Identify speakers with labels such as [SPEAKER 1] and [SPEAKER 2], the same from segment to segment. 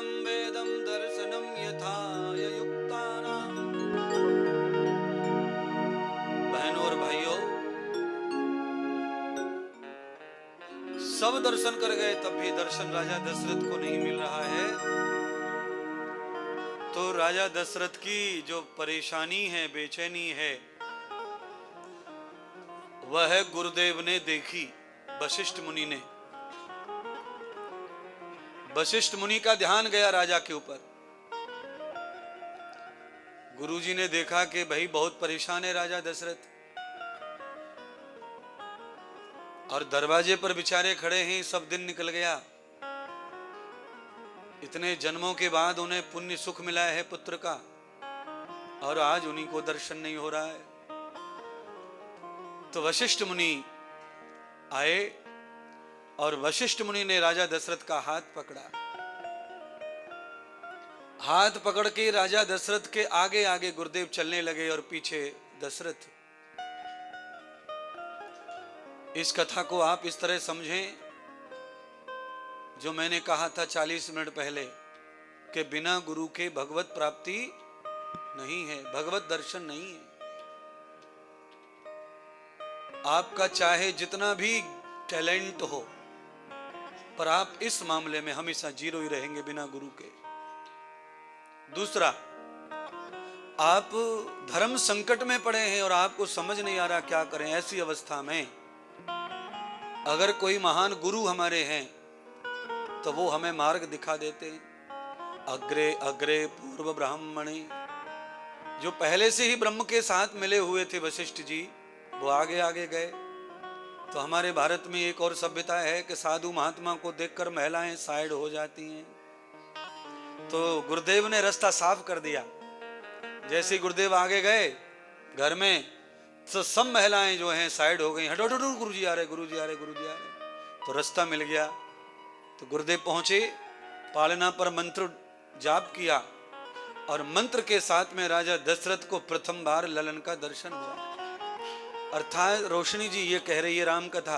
[SPEAKER 1] ज्ञानम वेदम दर्शनम यथा युक्तानाम। बहनों और भाइयों, सब दर्शन कर गए तब भी दर्शन राजा दशरथ को नहीं मिल रहा है। तो राजा दशरथ की जो परेशानी है, बेचैनी है, वह गुरुदेव ने देखी, वशिष्ठ मुनि ने। वशिष्ठ मुनि का ध्यान गया राजा के ऊपर। गुरुजी ने देखा कि भाई बहुत परेशान है राजा दशरथ, और दरवाजे पर बेचारे खड़े हैं, सब दिन निकल गया, इतने जन्मों के बाद उन्हें पुण्य सुख मिला है पुत्र का, और आज उन्हीं को दर्शन नहीं हो रहा है। तो वशिष्ठ मुनि आए और वशिष्ठ मुनि ने राजा दशरथ का हाथ पकड़ा। हाथ पकड़ के राजा दशरथ के आगे आगे गुरुदेव चलने लगे और पीछे दशरथ। इस कथा को आप इस तरह समझें जो मैंने कहा था 40 मिनट पहले कि बिना गुरु के भगवत प्राप्ति नहीं है, भगवत दर्शन नहीं है। आपका चाहे जितना भी टैलेंट हो, पर आप इस मामले में हमेशा जीरो ही रहेंगे बिना गुरु के। दूसरा, आप धर्म संकट में पड़े हैं और आपको समझ नहीं आ रहा क्या करें। ऐसी अवस्था में अगर कोई महान गुरु हमारे हैं तो वो हमें मार्ग दिखा देते हैं। अग्रे अग्रे पूर्व ब्राह्मणे, जो पहले से ही ब्रह्म के साथ मिले हुए थे वशिष्ठ जी, वो आगे आगे गए। तो हमारे भारत में एक और सभ्यता है कि साधु महात्मा को देखकर महिलाएं साइड हो जाती हैं। तो गुरुदेव ने रास्ता साफ कर दिया। जैसे गुरुदेव आगे गए घर में, तो सब महिलाएं जो हैं साइड हो गई। हटो हटो, गुरुजी आ रहे, गुरुजी आ रहे, गुरुजी आ रहे। तो रास्ता मिल गया। तो गुरुदेव पहुंचे, पालना पर मंत्र जाप किया, और मंत्र के साथ में राजा दशरथ को प्रथम बार ललन का दर्शन हुआ। अर्थात रोशनी जी ये कह रही है राम कथा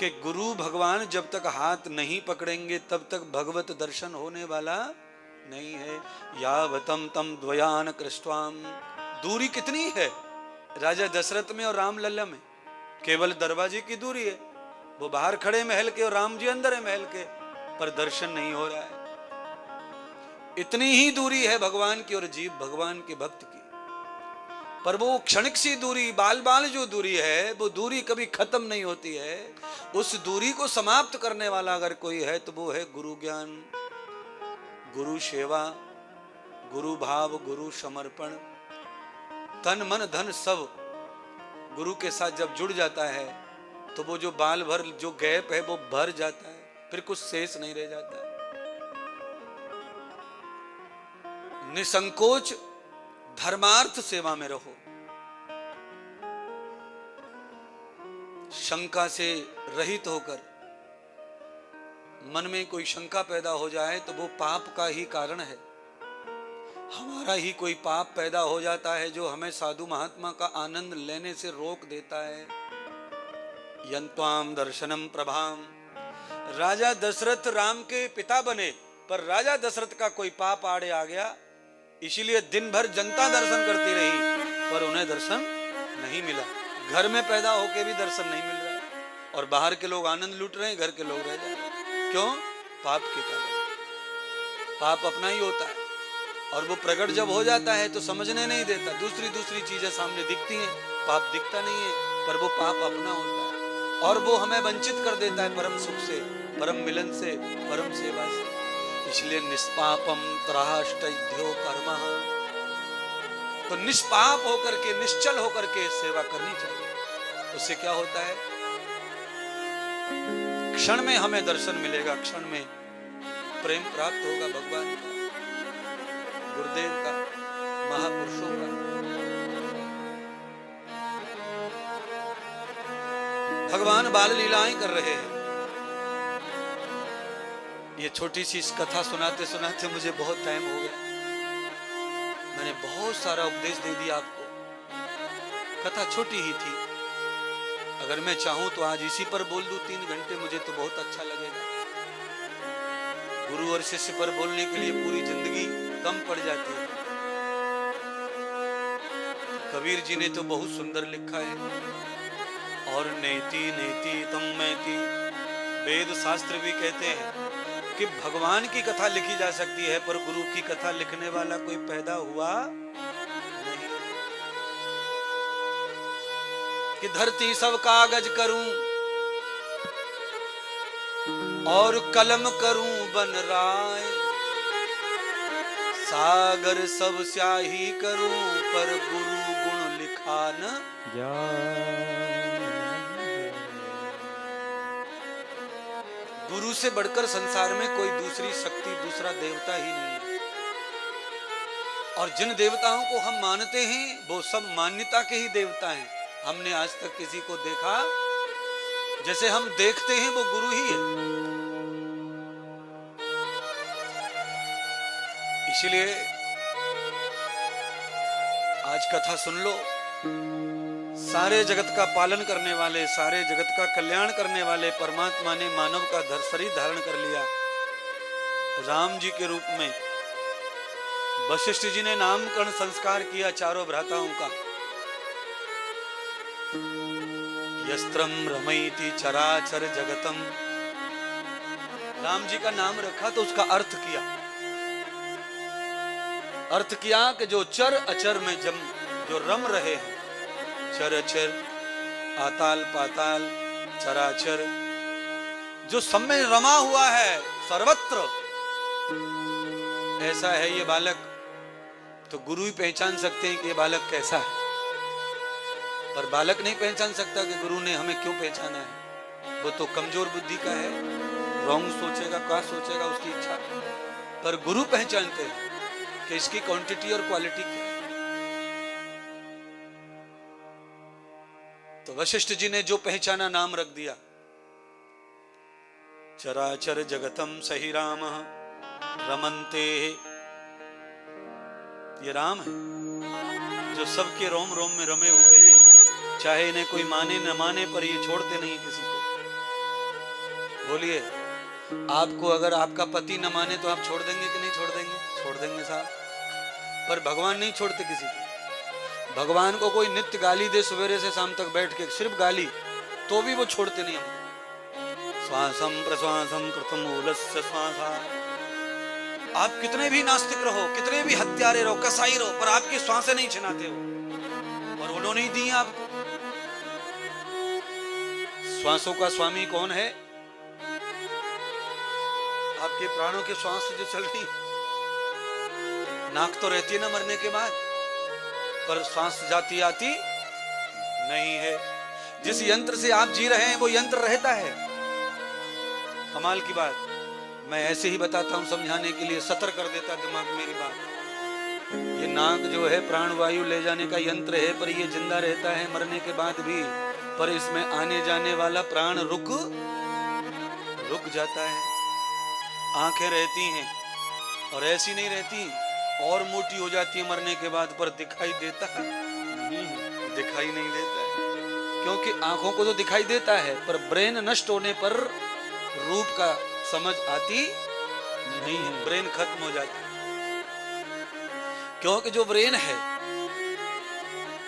[SPEAKER 1] कि गुरु भगवान जब तक हाथ नहीं पकड़ेंगे तब तक भगवत दर्शन होने वाला नहीं है। यावतम तम द्वयान कृष्टवाम। दूरी कितनी है राजा दशरथ में और राम लल्ला में? केवल दरवाजे की दूरी है। वो बाहर खड़े महल के और राम जी अंदर है महल के, पर दर्शन नहीं हो रहा है। इतनी ही दूरी है भगवान की और जीव भगवान के भक्त की, पर वो क्षणिक सी दूरी, बाल बाल जो दूरी है, वो दूरी कभी खत्म नहीं होती है। उस दूरी को समाप्त करने वाला अगर कोई है तो वो है गुरु ज्ञान, गुरु सेवा, गुरु भाव, गुरु समर्पण। तन मन धन सब गुरु के साथ जब जुड़ जाता है तो वो जो बाल भर जो गैप है वो भर जाता है, फिर कुछ शेष नहीं रह जाता है। निसंकोच धर्मार्थ सेवा में रहो। शंका से रहित होकर, मन में कोई शंका पैदा हो जाए तो वो पाप का ही कारण है। हमारा ही कोई पाप पैदा हो जाता है जो हमें साधु महात्मा का आनंद लेने से रोक देता है। यंत्वाम दर्शनम प्रभाम। राजा दशरथ राम के पिता बने, पर राजा दशरथ का कोई पाप आड़े आ गया, इसीलिए दिन भर जनता दर्शन करती रही पर उन्हें दर्शन नहीं मिला। घर में पैदा होके भी दर्शन नहीं मिल रहा है, और बाहर के लोग आनंद लूट रहे हैं, घर के लोग रह जा रहे हैं। क्यों? पाप के कारण। पाप अपना ही होता है, और वो प्रकट जब हो जाता है तो समझने नहीं देता। दूसरी दूसरी चीजें सामने दिखती हैं, पाप दिखता नहीं है, पर वो पाप अपना होता है, और वो हमें वंचित कर देता है परम सुख से, परम मिलन से, परम सेवा से। इसलिए निष्पापम त्राष्टध्यो कर्मः, तो निष्पाप होकर के, निश्चल होकर के सेवा करनी चाहिए। उससे क्या होता है? क्षण में हमें दर्शन मिलेगा, क्षण में प्रेम प्राप्त होगा भगवान का, गुरुदेव का, महापुरुषों का। भगवान बाल लीलाएं कर रहे हैं। ये छोटी सी इस कथा सुनाते सुनाते मुझे बहुत टाइम हो गया। मैंने बहुत सारा उपदेश दे दिया आपको। कथा छोटी ही थी। अगर मैं चाहूं तो आज इसी पर बोल दूं 3 घंटे, मुझे तो बहुत अच्छा लगेगा। गुरु और शिष्य पर बोलने के लिए पूरी जिंदगी कम पड़ जाती है। कबीर जी ने तो बहुत सुंदर लिखा है, और नेति नेति तम मैति, वेद शास्त्र भी कहते हैं कि भगवान की कथा लिखी जा सकती है, पर गुरु की कथा लिखने वाला कोई पैदा हुआ नहीं। कि धरती सब कागज करूं और कलम करूं बन राय, सागर सब स्याही करूं पर गुरु गुण लिखा न गुरु से बढ़कर संसार में कोई दूसरी शक्ति, दूसरा देवता ही नहीं है। और जिन देवताओं को हम मानते हैं वो सब मान्यता के ही देवता हैं। हमने आज तक किसी को देखा, जैसे हम देखते हैं वो गुरु ही है। इसलिए आज कथा सुन लो। सारे जगत का पालन करने वाले, सारे जगत का कल्याण करने वाले परमात्मा ने मानव का शरीर धारण कर लिया राम जी के रूप में। वशिष्ठ जी ने नामकरण संस्कार किया चारों भ्राताओं का। यस्त्रम रमैति चराचर जगतम, राम जी का नाम रखा तो उसका अर्थ किया। अर्थ किया कि जो चर अचर में जो रम रहे हैं, चर अचर, आताल पाताल, चराचर, जो सब में रमा हुआ है सर्वत्र, ऐसा है ये बालक। तो गुरु ही पहचान सकते हैं कि ये बालक कैसा है, पर बालक नहीं पहचान सकता कि गुरु ने हमें क्यों पहचाना है। वो तो कमजोर बुद्धि का है, रॉन्ग सोचेगा, क्या सोचेगा उसकी इच्छा। पर गुरु पहचानते हैं कि इसकी क्वांटिटी और क्वालिटी क्या है। तो वशिष्ठ जी ने जो पहचाना नाम रख दिया। चराचर जगतम सही राम रमन्ते, ये राम है जो सबके रोम रोम में रमे हुए हैं। चाहे इन्हें कोई माने न माने, पर ये छोड़ते नहीं किसी को। बोलिए, आपको अगर आपका पति न माने तो आप छोड़ देंगे कि नहीं छोड़ देंगे? छोड़ देंगे साहब। पर भगवान नहीं छोड़ते किसी को। भगवान को कोई नित्य गाली दे सवेरे से शाम तक बैठ के, सिर्फ गाली, तो भी वो छोड़ते नहीं हमको। श्वासम प्रश्वासम कृतमूलस्य श्वासा। आप कितने भी नास्तिक रहो, कितने भी हत्यारे रहो, कसाई रहो, पर आपकी श्वासें नहीं छिनाते हो, और उन्होंने ही दी आपको। श्वासों का स्वामी कौन है? आपके प्राणों की श्वास जो चल रही, नाक तो रहती है ना मरने के बाद, पर श्वास जाती आती नहीं है। जिस यंत्र से आप जी रहे हैं वो यंत्र रहता है। कमाल की बात, मैं ऐसे ही बताता हूं समझाने के लिए, सतर कर देता दिमाग मेरी बात। ये नाक जो है प्राण वायु ले जाने का यंत्र है, पर ये जिंदा रहता है मरने के बाद भी, पर इसमें आने जाने वाला प्राण रुक जाता है। आंखें रहती हैं और ऐसी नहीं रहती, और मोटी हो जाती है मरने के बाद, पर दिखाई देता नहीं है, दिखाई नहीं देता है। क्योंकि आंखों को तो दिखाई देता है, पर ब्रेन नष्ट होने पर रूप का समझ आती नहीं है, ब्रेन खत्म हो जाती है। क्योंकि जो ब्रेन है,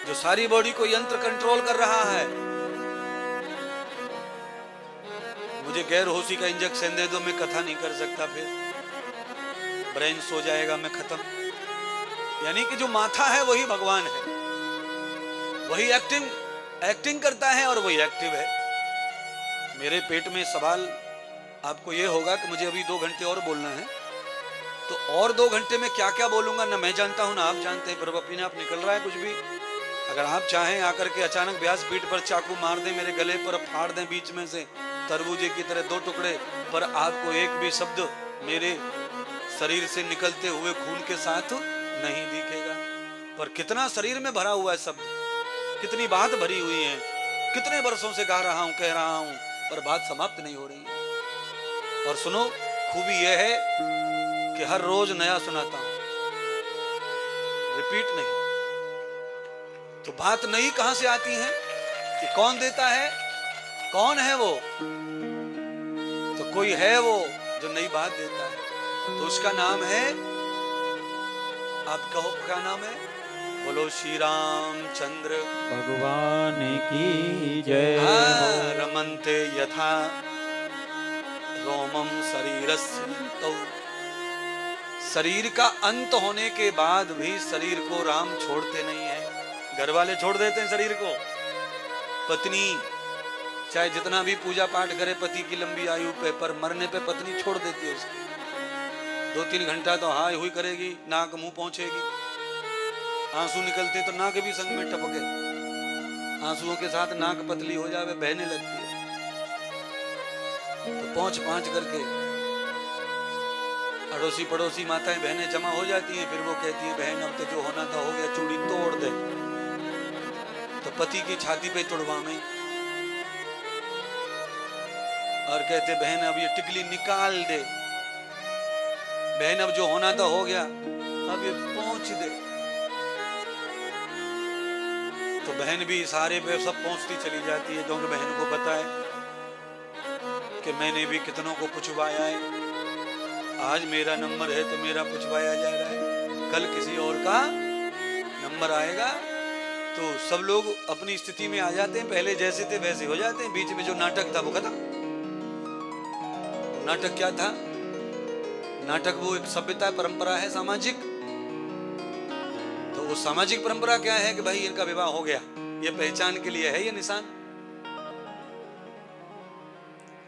[SPEAKER 1] जो सारी बॉडी को यंत्र कंट्रोल कर रहा है, मुझे गैर होशी का इंजेक्शन दे दो, मैं कथा नहीं कर सकता, फिर ब्रेन सो जाएगा, मैं खत्म। यानी कि जो माथा है वही भगवान है, वही एक्टिंग करता है और वही एक्टिव है। मेरे पेट में सवाल आपको ये होगा कि मुझे अभी 2 घंटे और बोलना है, तो और 2 घंटे में क्या क्या बोलूंगा ना मैं जानता हूं ना आप जानते हैं, पर अपने आप निकल रहा है कुछ भी। अगर आप चाहें आकर के अचानक व्यास पीठ पर चाकू मार दें, मेरे गले पर फाड़ दें बीच में से तरबूजे की तरह 2 टुकड़े, पर आपको एक भी शब्द मेरे शरीर से निकलते हुए खून के साथ नहीं दिखेगा। पर कितना शरीर में भरा हुआ है शब्द, कितनी बात भरी हुई है, कितने वर्षों से गा रहा हूं, कह रहा हूं, पर बात समाप्त नहीं हो रही है। और सुनो, खूबी यह है कि हर रोज नया सुनाता हूं, रिपीट नहीं। तो बात नई कहां से आती है कि कौन देता है, कौन है वो? तो कोई है वो जो नई बात देता है। तो उसका नाम है, आप कहो क्या नाम है? बोलो श्री रामचंद्र
[SPEAKER 2] भगवान की जय।
[SPEAKER 1] रमन्ते यथा रोमम शरीरस्य तौ। शरीर का अंत होने के बाद भी शरीर को राम छोड़ते नहीं है। घर वाले छोड़ देते हैं शरीर को, पत्नी चाहे जितना भी पूजा पाठ करे पति की लंबी आयु पे, पर मरने पे पत्नी छोड़ देती है उसकी। 2-3 घंटा तो हाय हुई करेगी, नाक मुंह पहुंचेगी, आंसू निकलते तो नाक भी संग में टपके, आंसुओं के साथ नाक पतली हो जावे, बहने लगती है। तो पहुंच करके अड़ोसी पड़ोसी माताएं बहनें जमा हो जाती हैं। फिर वो कहती है बहन अब तो जो होना था हो गया, चूड़ी तोड़ दे। तो पति की छाती पे तुड़वावे और कहते बहन अब ये टिकली निकाल दे, बहन अब जो होना था हो गया, अब ये पहुंच दे। तो बहन भी इशारे पे सब पहुंचती चली जाती है, क्योंकि बहन को पता है कि मैंने भी कितनों को पुछवाया है। आज मेरा नंबर है तो मेरा पुछवाया जा रहा है, कल किसी और का नंबर आएगा तो सब लोग अपनी स्थिति में आ जाते हैं, पहले जैसे थे वैसे हो जाते हैं। बीच में जो नाटक था वो खत्म। नाटक क्या था? नाटक वो एक सभ्यता परंपरा है सामाजिक। तो वो सामाजिक परंपरा क्या है कि भाई इनका विवाह हो गया, ये पहचान के लिए है, ये निशान।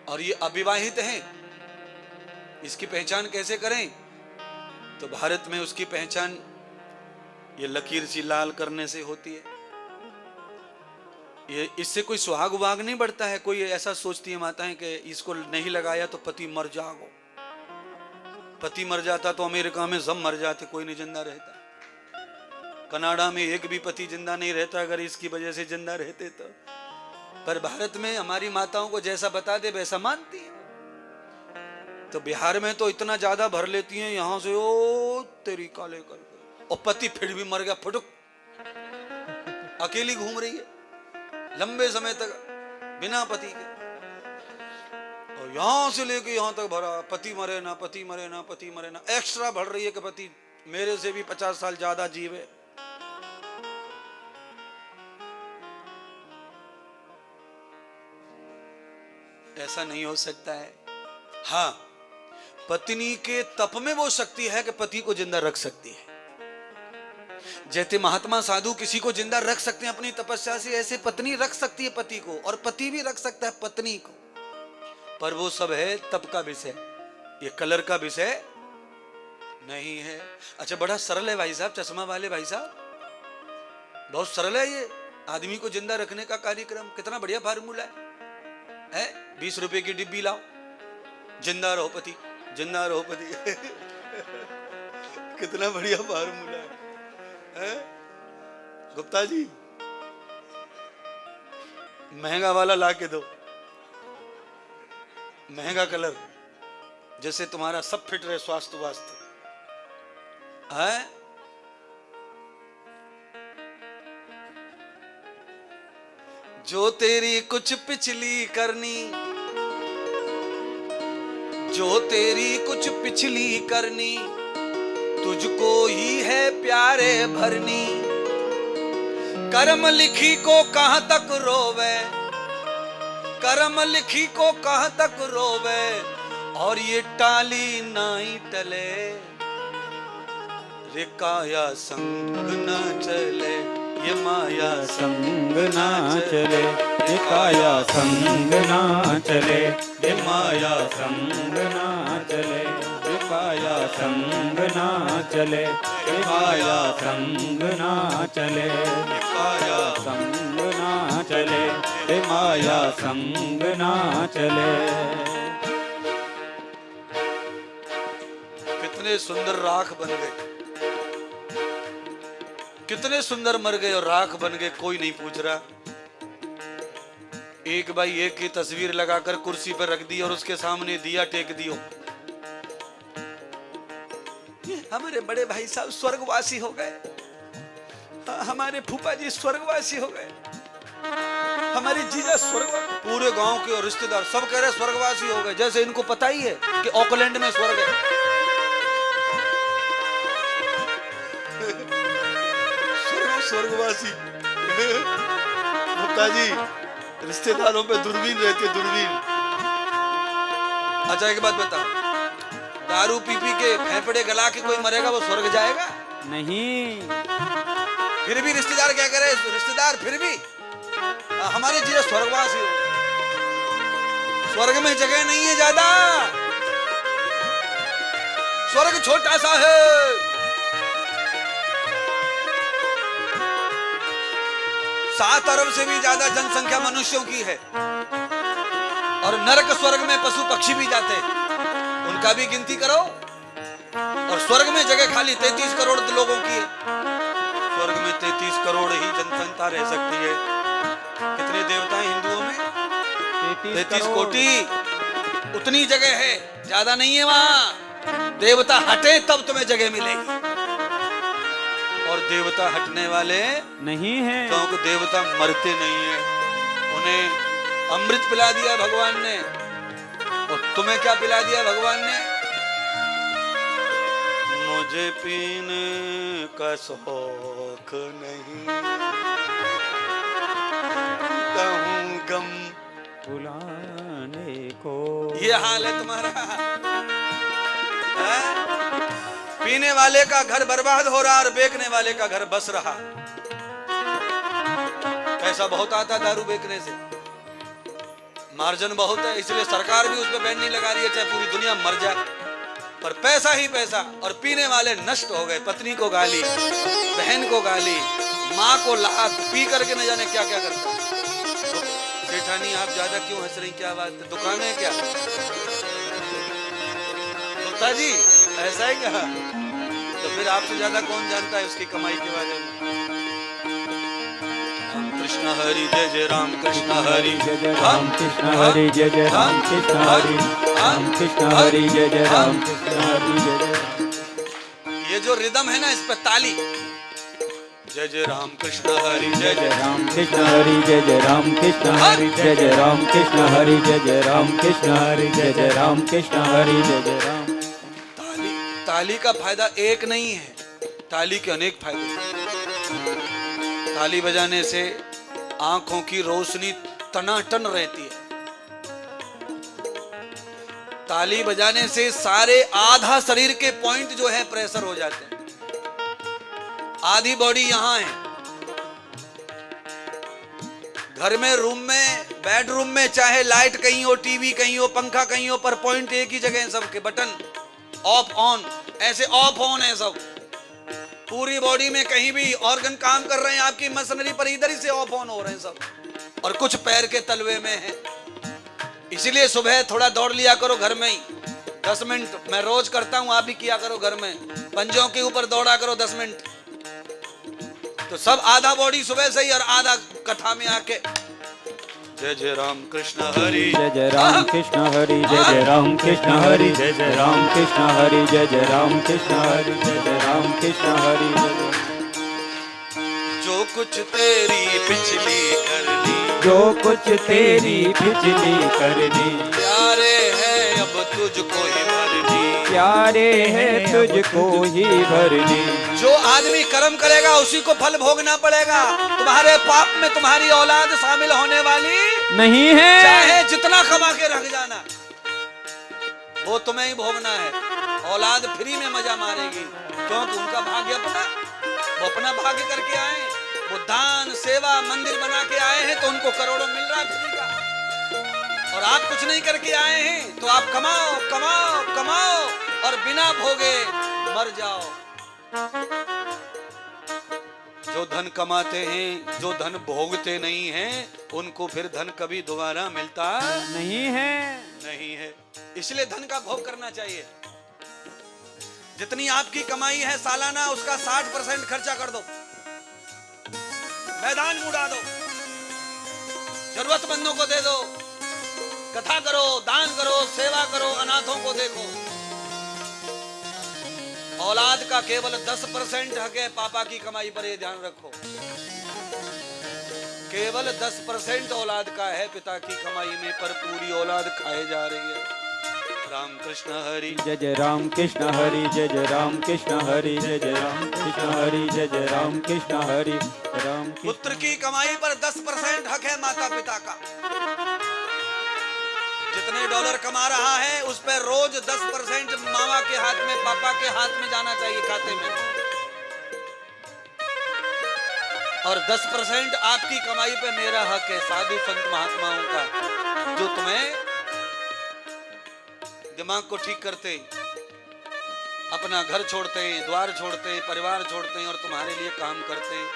[SPEAKER 1] और ये अविवाहित हैं, इसकी पहचान कैसे करें? तो भारत में उसकी पहचान ये लकीर सी लाल करने से होती है। ये इससे कोई सुहाग वाग नहीं बढ़ता है। कोई ऐसा सोचती है माताएं कि इसको नहीं लगाया तो पति मर जाओ। पति मर जाता तो अमेरिका में सब मर जाते, कोई नहीं जिंदा रहता। कनाडा में एक भी पति जिंदा नहीं रहता अगर इसकी वजह से जिंदा रहते तो। पर भारत में हमारी माताओं को जैसा बता दे वैसा मानती है। तो बिहार में तो इतना ज्यादा भर लेती हैं यहां से, ओ तेरी काले कर, और पति फिर भी मर गया, फुटुक, अकेली घूम रही है लंबे समय तक बिना पति के। और यहां से लेके यहां तक भरा, पति मरे ना, पति मरे ना, पति मरे ना। एक्स्ट्रा भर रही है कि पति मेरे से भी 50 साल ज्यादा जीवे। ऐसा नहीं हो सकता है। हाँ, पत्नी के तप में वो शक्ति है कि पति को जिंदा रख सकती है। जैसे महात्मा साधु किसी को जिंदा रख सकते हैं अपनी तपस्या से, ऐसे पत्नी रख सकती है पति को, और पति भी रख सकता है पत्नी को। पर वो सब है तप का विषय, ये कलर का विषय नहीं है। अच्छा, बड़ा सरल है भाई साहब, चश्मा वाले भाई साहब, बहुत सरल है ये आदमी को जिंदा रखने का कार्यक्रम। कितना बढ़िया फार्मूला है? 20 रुपए की डिब्बी लाओ, जिंदा रहो पति, जिंदा रहो पति। कितना बढ़िया फार्मूला है? गुप्ता जी, महंगा वाला ला के दो, महंगा कलर, जैसे तुम्हारा सब फिट रहे, स्वास्थ्य वास्ते है। जो तेरी कुछ पिछली करनी, जो तेरी कुछ पिछली करनी, तुझको ही है प्यारे भरनी। कर्म लिखी को कहां तक रोवे, कर्म लिखी को कहां तक रोवे, और ये टाली नहीं टले, रे काया संग न चले, ये माया
[SPEAKER 2] संग ना चले, ये काया संग ना चले, ये माया संग ना चले, ये काया संग ना चले, ये माया संग ना चले, ये काया संग ना चले, ये माया संग ना चले।
[SPEAKER 1] कितने सुंदर राख बन गए, कितने सुंदर मर गए और राख बन गए, कोई नहीं पूछ रहा। एक बाई एक की तस्वीर लगाकर कुर्सी पर रख दी और उसके सामने दिया टेक दियो। हमारे बड़े भाई साहब स्वर्गवासी हो गए, हमारे फूफा जी स्वर्गवासी हो गए, हमारी जीजा स्वर्गवासी। पूरे गांव के और रिश्तेदार सब कह रहे स्वर्गवासी हो गए, जैसे इनको पता ही है कि ऑकलैंड में स्वर्ग है। स्वर्गवासी। गुप्ता जी, रिश्तेदारों पे दूरबीन रहती है, दूरबीन। अच्छा एक बात बता, दारू पी पी के फेफड़े गला के कोई मरेगा वो स्वर्ग जाएगा?
[SPEAKER 2] नहीं।
[SPEAKER 1] फिर भी रिश्तेदार क्या करे, रिश्तेदार फिर भी हमारे जीव स्वर्गवासी हो। स्वर्ग में जगह नहीं है ज्यादा, स्वर्ग छोटा सा है। सात अरब से भी ज्यादा जनसंख्या मनुष्यों की है, और नरक स्वर्ग में पशु पक्षी भी जाते हैं, उनका भी गिनती करो। और स्वर्ग में जगह खाली 33 करोड़ लोगों की है। स्वर्ग में 33 करोड़ ही जनसंख्या रह सकती है। कितने देवता हैं हिंदुओं में? 33 कोटि। उतनी जगह है, ज्यादा नहीं है वहां। देवता हटे तब तुम्हें जगह मिलेगी, और देवता हटने वाले
[SPEAKER 2] नहीं है,
[SPEAKER 1] क्योंकि देवता मरते नहीं है। उन्हें अमृत पिला दिया भगवान ने, और तुम्हें क्या पिला दिया भगवान ने? मुझे पीने का शौक नहीं, कहूं गम
[SPEAKER 2] बुलाने को।
[SPEAKER 1] ये हाल है तुम्हारा। पीने वाले का घर बर्बाद हो रहा और बेचने वाले का घर बस रहा। पैसा बहुत आता दारू बेचने से, मार्जिन बहुत है, इसलिए सरकार भी उस पर बैन नहीं लगा रही है, चाहे पूरी दुनिया मर जाए, पर पैसा ही पैसा। और पीने वाले नष्ट हो गए, पत्नी को गाली, बहन को गाली, माँ को लात, पी करके न जाने क्या क्या करता। तो सेठानी आप ज्यादा क्यों हंस रही, क्या बात है, दुकान है क्या? गुप्ता जी ऐसा है क्या? तो फिर आपसे ज्यादा कौन जानता है उसकी कमाई के बारे में? कृष्ण हरि जय जय राम, कृष्ण हरि
[SPEAKER 2] जय जय राम, कृष्ण हरि जय जय राम, कृष्ण हरि राम, कृष्ण हरि जय जय राम, कृष्ण हरि जय जय राम।
[SPEAKER 1] ये जो रिदम है ना, इस पे ताली। जय जय राम कृष्ण हरि जय जय
[SPEAKER 2] राम, कृष्ण हरि जय जय राम, कृष्ण हरि जय जय राम, कृष्ण हरि जय जय राम, कृष्ण हरि जय जय राम, कृष्ण हरि जय जय राम।
[SPEAKER 1] ताली का फायदा एक नहीं है, ताली के अनेक फायदे हैं। ताली बजाने से आंखों की रोशनी टनाटन रहती है। ताली बजाने से सारे आधा शरीर के पॉइंट जो है प्रेशर हो जाते हैं। आधी बॉडी यहां है। घर में, रूम में, बेडरूम में, चाहे लाइट कहीं हो, टीवी कहीं हो, पंखा कहीं हो, पर पॉइंट एक ही जगह है सबके। बटन ऑफ ऑन, ऐसे ऑफ ऑन है सब। पूरी बॉडी में कहीं भी ऑर्गन काम कर रहे हैं आपकी मशीनरी पर, इधर ही से ऑफ ऑन हो रहे हैं सब। और कुछ पैर के तलवे में है। इसीलिए सुबह थोड़ा दौड़ लिया करो घर में ही, 10 मिनट। मैं रोज करता हूं, आप भी किया करो घर में। पंजों के ऊपर दौड़ा करो 10 मिनट, तो सब आधा बॉडी सुबह से ही और आधा कथा में आके। जय जय राम कृष्ण हरि
[SPEAKER 2] जय जय राम, कृष्ण हरि जय जय राम, कृष्ण हरि जय जय राम, कृष्ण हरि जय जय राम, कृष्ण हरि जय जय राम, कृष्ण हरि जय जय।
[SPEAKER 1] जो कुछ तेरी पिछली करनी,
[SPEAKER 2] जो कुछ तेरी पिछली करनी,
[SPEAKER 1] प्यारे है अब तुझको ही भरनी,
[SPEAKER 2] प्यारे है तुझको ही भरनी।
[SPEAKER 1] जो आदमी कर्म करेगा उसी को फल भोगना पड़ेगा। तुम्हारे पाप में तुम्हारी औलाद शामिल होने वाली
[SPEAKER 2] नहीं है,
[SPEAKER 1] चाहे जितना कमा के रख जाना, वो तुम्हें ही भोगना है। औलाद फ्री में मजा मारेगी, क्योंकि उनका भाग्य अपना, वो अपना भाग्य करके आए। वो दान सेवा मंदिर बना के आए हैं, तो उनको करोड़ों मिल रहा है फ्री का। और आप कुछ नहीं करके आए हैं, तो आप कमाओ कमाओ कमाओ और बिना भोगे मर जाओ। जो धन कमाते हैं, जो धन भोगते नहीं हैं, उनको फिर धन कभी दोबारा मिलता
[SPEAKER 2] नहीं है,
[SPEAKER 1] नहीं है। इसलिए धन का भोग करना चाहिए। जितनी आपकी कमाई है सालाना, उसका 60% खर्चा कर दो, मैदान में उड़ा दो, जरूरतमंदों को दे दो, कथा करो, दान करो, सेवा करो, अनाथों को देखो। औलाद का केवल 10% हक है पापा की कमाई पर, ये ध्यान रखो। केवल 10% औलाद का है पिता की कमाई में, पर पूरी औलाद खाए जा रही है। राम कृष्ण हरि
[SPEAKER 2] जय जय राम कृष्ण हरि जय जय राम कृष्ण हरि जय जय राम कृष्ण हरि जय जय राम कृष्ण हरि राम।
[SPEAKER 1] पुत्र की कमाई पर 10% हक है माता पिता का। जितने डॉलर कमा रहा है उस पर रोज 10% मामा के हाथ में, पापा के हाथ में जाना चाहिए खाते में, और 10% आपकी कमाई पे मेरा हक है साधु संत महात्माओं का, जो तुम्हें दिमाग को ठीक करते, अपना घर छोड़ते हैं, द्वार छोड़ते हैं, परिवार छोड़ते हैं और तुम्हारे लिए काम करते हैं।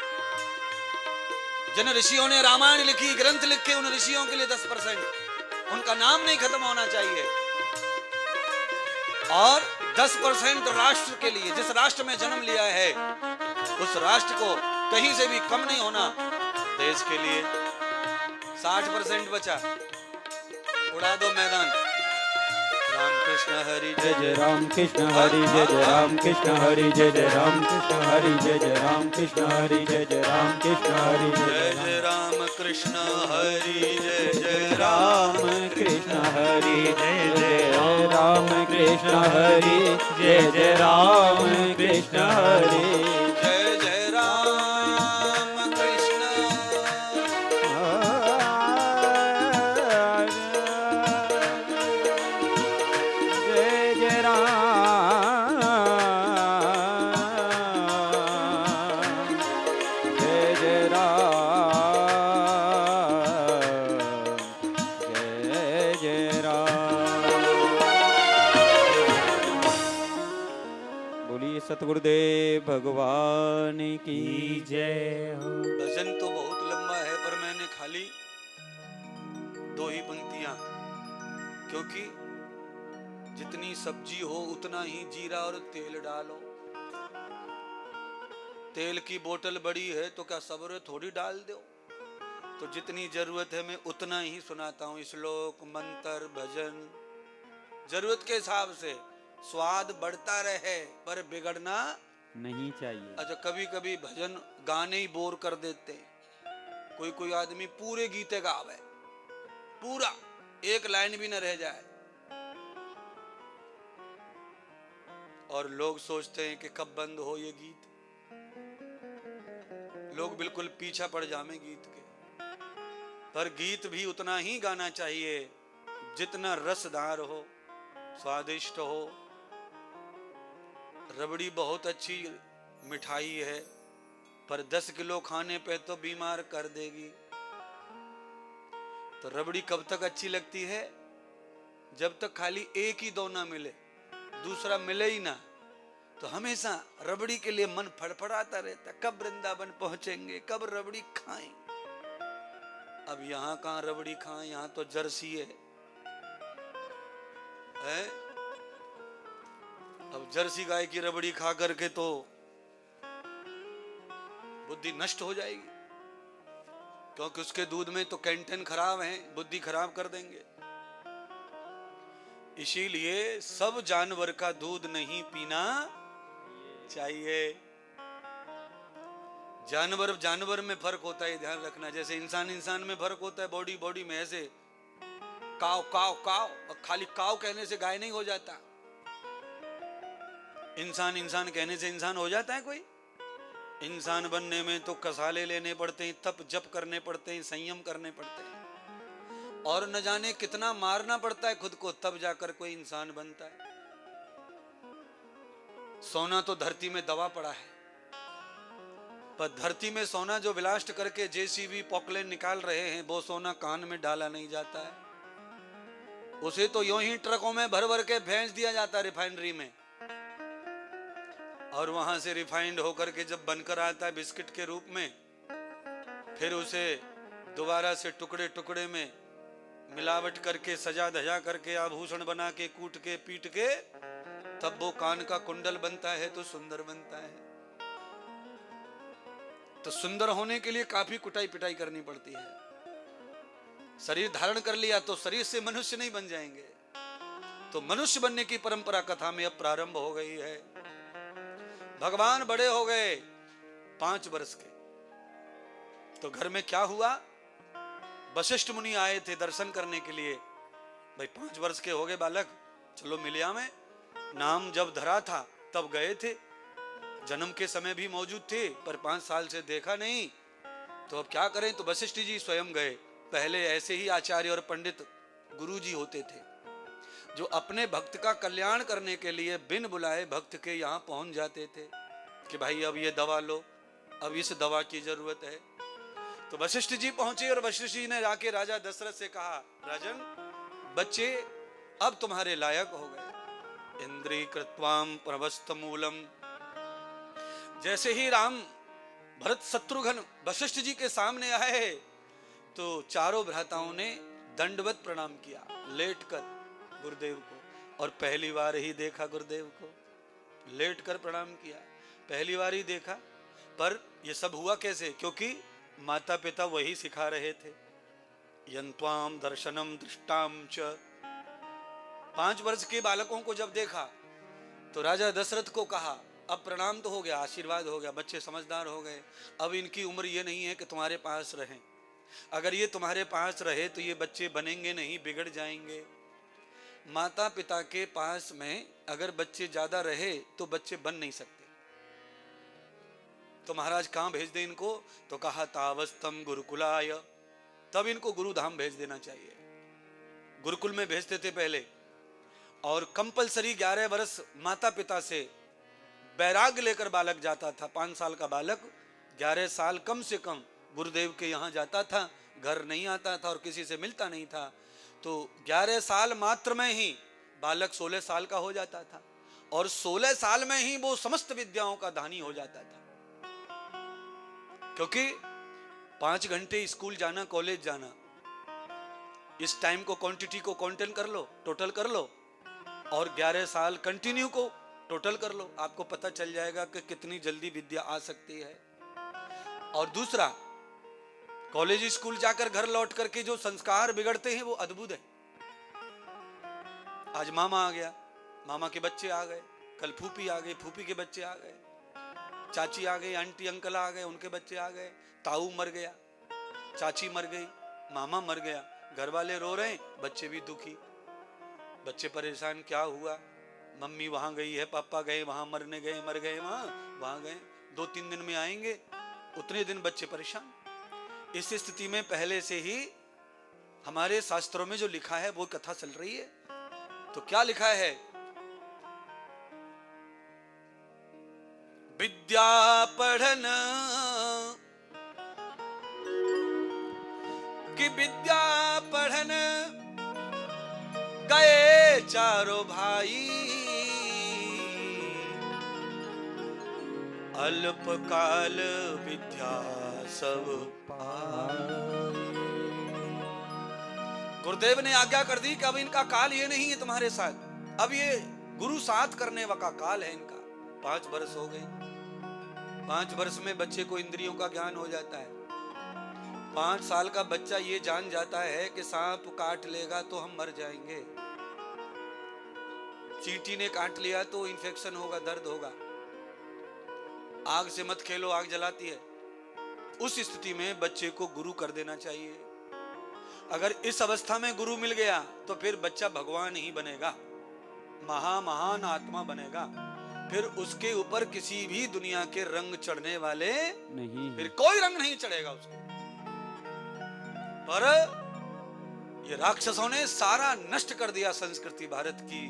[SPEAKER 1] जिन ऋषियों ने रामायण लिखी, ग्रंथ लिखे, उन ऋषियों के लिए 10%, उनका नाम नहीं खत्म होना चाहिए। और 10% राष्ट्र के लिए, जिस राष्ट्र में जन्म लिया है उस राष्ट्र को कहीं से भी कम नहीं होना। देश के लिए 60% बचा, उड़ा दो मैदान। राम कृष्ण हरि
[SPEAKER 2] जय जय राम कृष्ण हरि जय जय राम कृष्ण हरि जय जय राम कृष्ण हरि जय जय राम कृष्ण हरि जय जय राम कृष्ण हरि
[SPEAKER 1] जय जय राम कृष्ण हरि जय जय
[SPEAKER 2] राम कृष्ण हरि जय जय राम कृष्ण हरि जय जय राम कृष्ण हरि
[SPEAKER 1] जय जय राम कृष्ण
[SPEAKER 2] जय जय राम जय जय बोलिए सतगुरुदेव भगवान की जय हो।
[SPEAKER 1] भजन तो बहुत लंबा है पर मैंने खाली 2 ही पंक्तियां, क्योंकि जितनी सब्जी हो उतना ही जीरा और तेल डालो। तेल की बोतल बड़ी है तो क्या सब थोड़ी डाल दो। तो जितनी जरूरत है मैं उतना ही सुनाता हूँ। श्लोक, मंत्र, भजन जरूरत के हिसाब से, स्वाद बढ़ता रहे पर बिगड़ना
[SPEAKER 2] नहीं चाहिए।
[SPEAKER 1] अच्छा, कभी कभी भजन गाने ही बोर कर देते हैं। कोई आदमी पूरे गीते गावे, पूरा एक लाइन भी न रह जाए, और लोग सोचते हैं कि कब बंद हो ये गीत। लोग बिल्कुल पीछा पड़ जामे गीत के। पर गीत भी उतना ही गाना चाहिए जितना रसदार हो, स्वादिष्ट हो। रबड़ी बहुत अच्छी मिठाई है पर 10 किलो खाने पे तो बीमार कर देगी। तो रबड़ी कब तक अच्छी लगती है? जब तक खाली एक ही दो ना मिले, दूसरा मिले ही ना। तो हमेशा रबड़ी के लिए मन फड़फड़ाता रहता, कब वृंदावन पहुंचेंगे, कब रबड़ी खाएं। अब यहां कहां रबड़ी खाएं, यहां तो जर्सी है? अब जर्सी गाय की रबड़ी खा करके तो बुद्धि नष्ट हो जाएगी, क्योंकि उसके दूध में तो कैंटेन खराब है, बुद्धि खराब कर देंगे। इसीलिए सब जानवर का दूध नहीं पीना चाहिए। जानवर में फर्क होता है, ध्यान रखना। जैसे इंसान में फर्क होता है, बॉडी में। ऐसे काव काव काव, और खाली काव कहने से गाय नहीं हो जाता। इंसान कहने से इंसान हो जाता है कोई? इंसान बनने में तो कसाले लेने पड़ते हैं, तप जप करने पड़ते हैं, संयम करने पड़ते हैं, और न जाने कितना मारना पड़ता है खुद को, तब जाकर कोई इंसान बनता है। सोना तो धरती में दबा पड़ा है, पर धरती में सोना जो विलास्ट करके जेसीबी पॉकलेन निकाल रहे हैं, वो सोना कान में डाला नहीं जाता है। उसे तो यूं ही ट्रकों में भर भर के भेज दिया जाता है रिफाइनरी में, और वहां से रिफाइंड होकर के जब बनकर आता है बिस्किट के रूप में, फिर उसे दोबारा से टुकड़े टुकड़े में मिलावट करके, सजा धजा करके, आभूषण बना के, कूट के, पीट के, तब वो कान का कुंडल बनता है तो सुंदर बनता है। तो सुंदर होने के लिए काफी कुटाई पिटाई करनी पड़ती है। शरीर धारण कर लिया तो शरीर से मनुष्य नहीं बन जाएंगे। तो मनुष्य बनने की परंपरा कथा में अब प्रारंभ हो गई है। भगवान बड़े हो गए 5 वर्ष के, तो घर में क्या हुआ? वशिष्ठ मुनि आए थे दर्शन करने के लिए। भाई 5 वर्ष के हो गए बालक, चलो मिलिया में नाम जब धरा था तब गए थे, जन्म के समय भी मौजूद थे, पर 5 साल से देखा नहीं, तो अब क्या करें। तो वशिष्ठ जी स्वयं गए। पहले ऐसे ही आचार्य और पंडित गुरु जी होते थे जो अपने भक्त का कल्याण करने के लिए बिन बुलाए भक्त के यहाँ पहुंच जाते थे कि भाई अब ये दवा लो, अब इस दवा की जरूरत है। तो वशिष्ठ जी पहुंचे और वशिष्ठ जी ने जाके राजा दशरथ से कहा, राजन बच्चे अब तुम्हारे लायक हो गए। इंद्री कृत्वाम प्रवस्त मूलम। जैसे ही राम भरत शत्रुघ्न वशिष्ठ जी के सामने आए तो चारों भ्राताओं ने दंडवत प्रणाम किया लेटकर गुरुदेव को। और पहली बार ही देखा गुरुदेव को, लेटकर प्रणाम किया, पहली बार ही देखा। पर यह सब हुआ कैसे? क्योंकि माता पिता वही सिखा रहे थे। यंत्वाम दर्शनम दृष्टाम च। 5 वर्ष के बालकों को जब देखा तो राजा दशरथ को कहा, अब प्रणाम तो हो गया, आशीर्वाद हो गया, बच्चे समझदार हो गए, अब इनकी उम्र ये नहीं है कि तुम्हारे पास रहें। अगर ये तुम्हारे पास रहे तो ये बच्चे बनेंगे नहीं, बिगड़ जाएंगे। माता पिता के पास में अगर बच्चे ज्यादा रहे तो बच्चे बन नहीं सकते। तो महाराज कहां भेज दे इनको? तो कहा तावस्तम गुरुकुलाय। तब इनको गुरुधाम भेज देना चाहिए। गुरुकुल में भेजते थे पहले, और कंपलसरी 11 वर्ष माता पिता से बैराग लेकर बालक जाता था। 5 साल का बालक 11 साल कम से कम गुरुदेव के यहाँ जाता था, घर नहीं आता था और किसी से मिलता नहीं था। तो 11 साल मात्र में ही बालक 16 साल का हो जाता था, और 16 साल में ही वो समस्त विद्याओं का धानी हो जाता था। क्योंकि 5 घंटे स्कूल जाना, कॉलेज जाना, इस टाइम को क्वांटिटी को क्वांटन कर लो, टोटल कर लो, और 11 साल कंटिन्यू को टोटल कर लो, आपको पता चल जाएगा कि कितनी जल्दी विद्या आ सकती है। और दूसरा, कॉलेज स्कूल जाकर घर लौट करके जो संस्कार बिगड़ते हैं वो अद्भुत है। आज मामा आ गया, मामा के बच्चे आ गए, कल फूफी आ गई, फूफी के बच्चे आ गए, चाची आ गई, आंटी अंकल आ गए, उनके बच्चे आ गए, ताऊ मर गया, चाची मर गई, मामा मर गया, घर वाले रो रहे, बच्चे भी दुखी, बच्चे परेशान, क्या हुआ? मम्मी वहां गई है, पापा गए वहां, मरने गए, मर गए वहां गए, 2-3 दिन में आएंगे, उतने दिन बच्चे परेशान। इस स्थिति में पहले से ही हमारे शास्त्रों में जो लिखा है वो कथा चल रही है। तो क्या लिखा है? विद्या पढ़न कि विद्या पढ़न गए चारों भाई, अल्पकाल विद्या सब पाई। गुरुदेव ने आज्ञा कर दी कि अब इनका काल ये नहीं है तुम्हारे साथ, अब ये गुरु साथ करने का काल है इनका। 5 वर्ष हो गए। 5 वर्ष में बच्चे को इंद्रियों का ज्ञान हो जाता है। 5 साल का बच्चा ये जान जाता है कि सांप काट लेगा तो हम मर जाएंगे, चींटी ने काट लिया तो इन्फेक्शन होगा, दर्द होगा, आग से मत खेलो, आग जलाती है। उस स्थिति में बच्चे को गुरु कर देना चाहिए। अगर इस अवस्था में गुरु मिल गया तो फिर बच्चा भगवान ही बनेगा, महान आत्मा बनेगा। फिर उसके ऊपर किसी भी दुनिया के रंग चढ़ने वाले नहीं, फिर कोई रंग नहीं चढ़ेगा उसके। पर ये राक्षसों ने सारा नष्ट कर दिया संस्कृति भारत की,